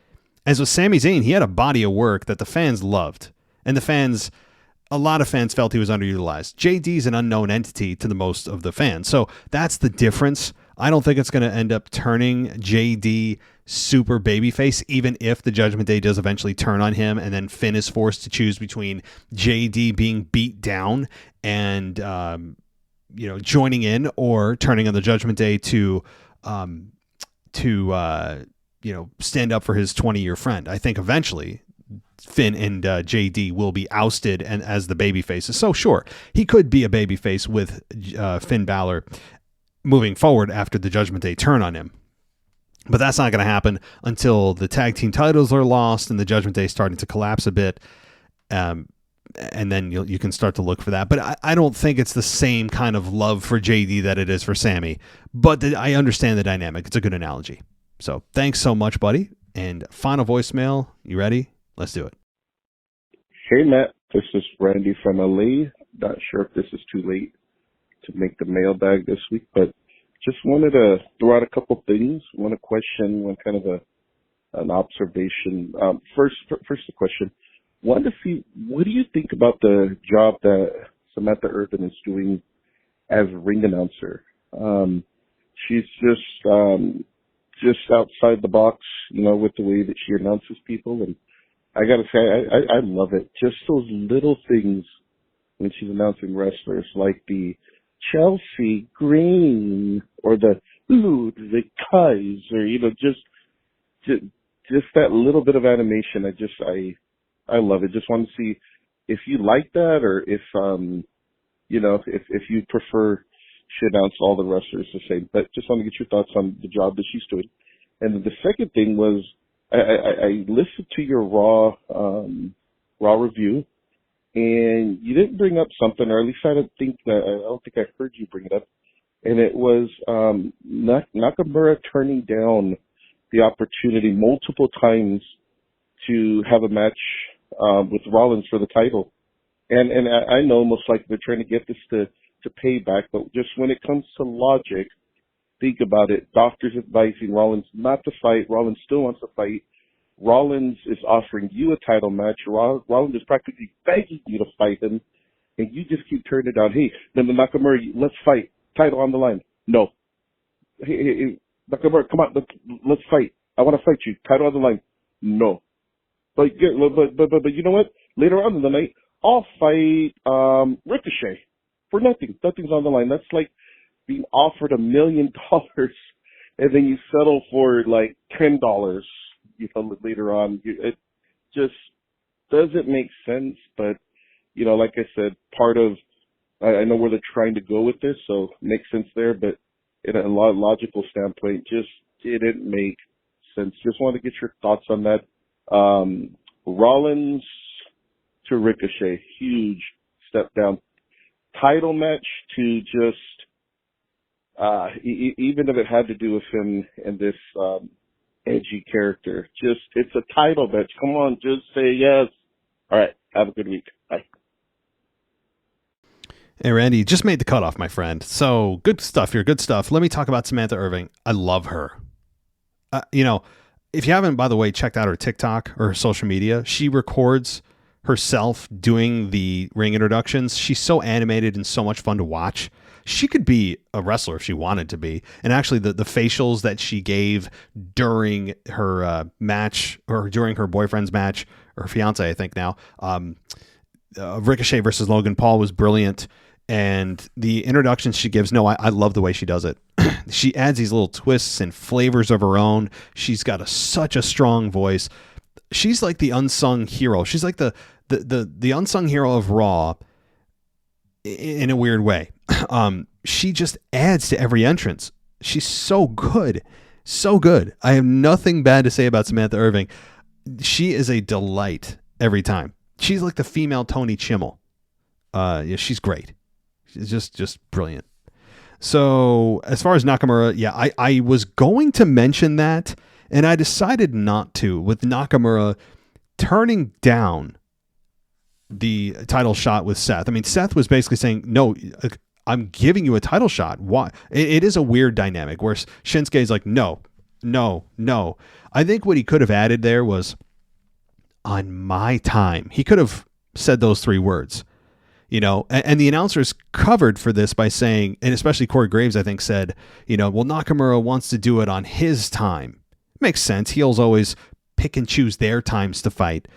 As with Sami Zayn, he had a body of work that the fans loved. And a lot of fans felt he was underutilized. JD's an unknown entity to the most of the fans. So that's the difference. I don't think it's going to end up turning JD super babyface, even if the Judgment Day does eventually turn on him and then Finn is forced to choose between JD being beat down and joining in or turning on the Judgment Day to stand up for his 20-year friend. I think eventually Finn and JD will be ousted and as the baby faces. So sure, he could be a baby face with Finn Balor moving forward after the Judgment Day turn on him. But that's not going to happen until the tag team titles are lost and the Judgment Day is starting to collapse a bit. And then you can start to look for that. But I don't think it's the same kind of love for JD that it is for Sammy. But I understand the dynamic. It's a good analogy. So thanks so much, buddy. And final voicemail. You ready? Let's do it. Hey, Matt. This is Randy from LA. Not sure if this is too late to make the mailbag this week, but just wanted to throw out a couple things. One a question, one kind of an observation. First the question. Wanted to see, what do you think about the job that Samantha Irvin is doing as ring announcer? She's just outside the box, with the way that she announces people. And I got to say, I love it. Just those little things when she's announcing wrestlers, like the Chelsea Green or the Ludwig Kaiser, just that little bit of animation. I love it. Just want to see if you like that or if you prefer she announced all the wrestlers the same. But just want to get your thoughts on the job that she's doing. And then the second thing was I listened to your Raw review, and you didn't bring up something, or at least I don't think I heard you bring it up, and it was Nakamura turning down the opportunity multiple times to have a match with Rollins for the title. And I know most likely they're trying to get this to pay back, but just when it comes to logic, think about it. Doctors advising Rollins not to fight. Rollins still wants to fight. Rollins is offering you a title match. Rollins is practically begging you to fight him, and you just keep turning it down. Hey, Nakamura, let's fight. Title on the line. No. Hey, Nakamura, come on, let's fight. I want to fight you. Title on the line. No. But you know what? Later on in the night, I'll fight Ricochet for nothing. Nothing's on the line. That's like being offered $1 million and then you settle for like $10. Later on, it just doesn't make sense. But like I said, part of I know where they're trying to go with this, so it makes sense there. But in a logical standpoint, just didn't make sense. Just want to get your thoughts on that. Rollins to Ricochet, huge step down. Title match to just even if it had to do with him and this edgy character, just it's a title match. Come on, just say yes. All right, have a good week. Bye. Hey, Randy, you just made the cutoff, my friend. So good stuff here. Good stuff. Let me talk about Samantha Irving. I love her. If you haven't, by the way, checked out her TikTok or her social media, she records herself doing the ring introductions. She's so animated and so much fun to watch. She could be a wrestler if she wanted to be. And actually the facials that she gave during her match, or during her boyfriend's match, or fiance, I think now, Ricochet versus Logan Paul, was brilliant. And the introductions she gives, I love the way she does it. She adds these little twists and flavors of her own. She's got such a strong voice. She's like the unsung hero. She's like the unsung hero of Raw in a weird way. She just adds to every entrance. She's so good. So good. I have nothing bad to say about Samantha Irving. She is a delight every time. She's like the female Tony Chimmel. Yeah, she's great. She's just brilliant. So as far as Nakamura, yeah, I was going to mention that, and I decided not to, with Nakamura turning down the title shot with Seth. I mean, Seth was basically saying, no, I'm giving you a title shot. Why? It is a weird dynamic where Shinsuke is like, no. I think what he could have added there was, on my time. He could have said those 3 words. And the announcers covered for this by saying, and especially Corey Graves, I think, said, well, Nakamura wants to do it on his time. Makes sense. Heels always pick and choose their times to fight.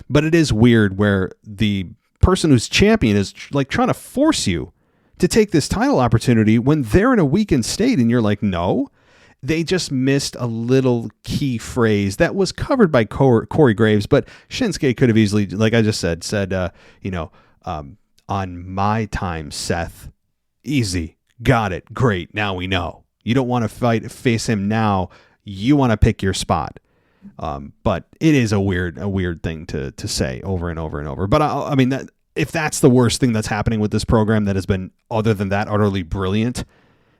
But it is weird where the person who's champion is like trying to force you to take this title opportunity when they're in a weakened state, and you're like, no. They just missed a little key phrase that was covered by Corey Graves, but Shinsuke could have easily, like I just said, on my time, Seth. Easy. Got it. Great. Now we know. You don't want to face him now. You want to pick your spot. But it is a weird thing to say over and over and over. But I mean, if that's the worst thing that's happening with this program that has been, other than that, utterly brilliant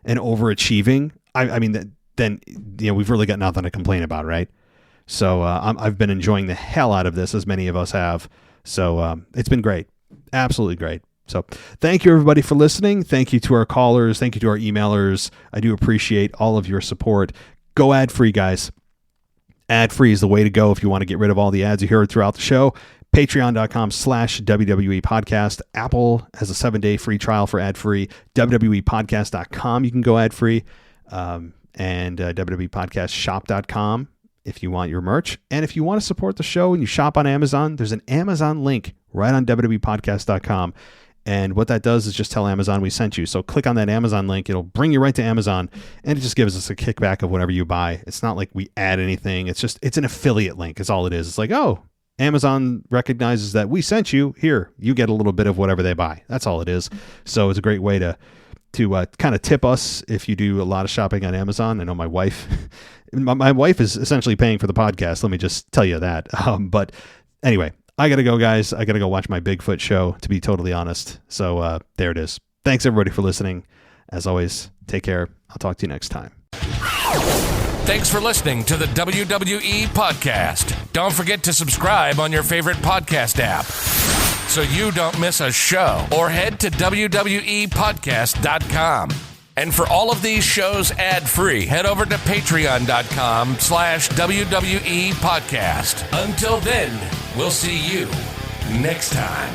and overachieving, I mean, then we've really got nothing to complain about, right? So I've been enjoying the hell out of this, as many of us have. So it's been great. Absolutely great. So thank you, everybody, for listening. Thank you to our callers. Thank you to our emailers. I do appreciate all of your support. Go ad-free, guys. Ad-free is the way to go if you want to get rid of all the ads you heard throughout the show. Patreon.com/WWE podcast. Apple has a 7-day free trial for ad-free. WWEpodcast.com. You can go ad-free. And WWEpodcastshop.com if you want your merch. And if you want to support the show and you shop on Amazon, there's an Amazon link right on WWEpodcast.com. And what that does is just tell Amazon we sent you. So click on that Amazon link. It'll bring you right to Amazon, and it just gives us a kickback of whatever you buy. It's not like we add anything. It's an affiliate link is all it is. It's like, oh, Amazon recognizes that we sent you. Here, you get a little bit of whatever they buy. That's all it is. So it's a great way to kind of tip us if you do a lot of shopping on Amazon. I know my wife, my wife is essentially paying for the podcast. Let me just tell you that. But anyway, I got to go, guys. I got to go watch my Bigfoot show, to be totally honest. So there it is. Thanks, everybody, for listening. As always, take care. I'll talk to you next time. Thanks for listening to the WWE Podcast. Don't forget to subscribe on your favorite podcast app so you don't miss a show, or head to WWEpodcast.com. And for all of these shows ad-free, head over to patreon.com/WWE Podcast. Until then, we'll see you next time.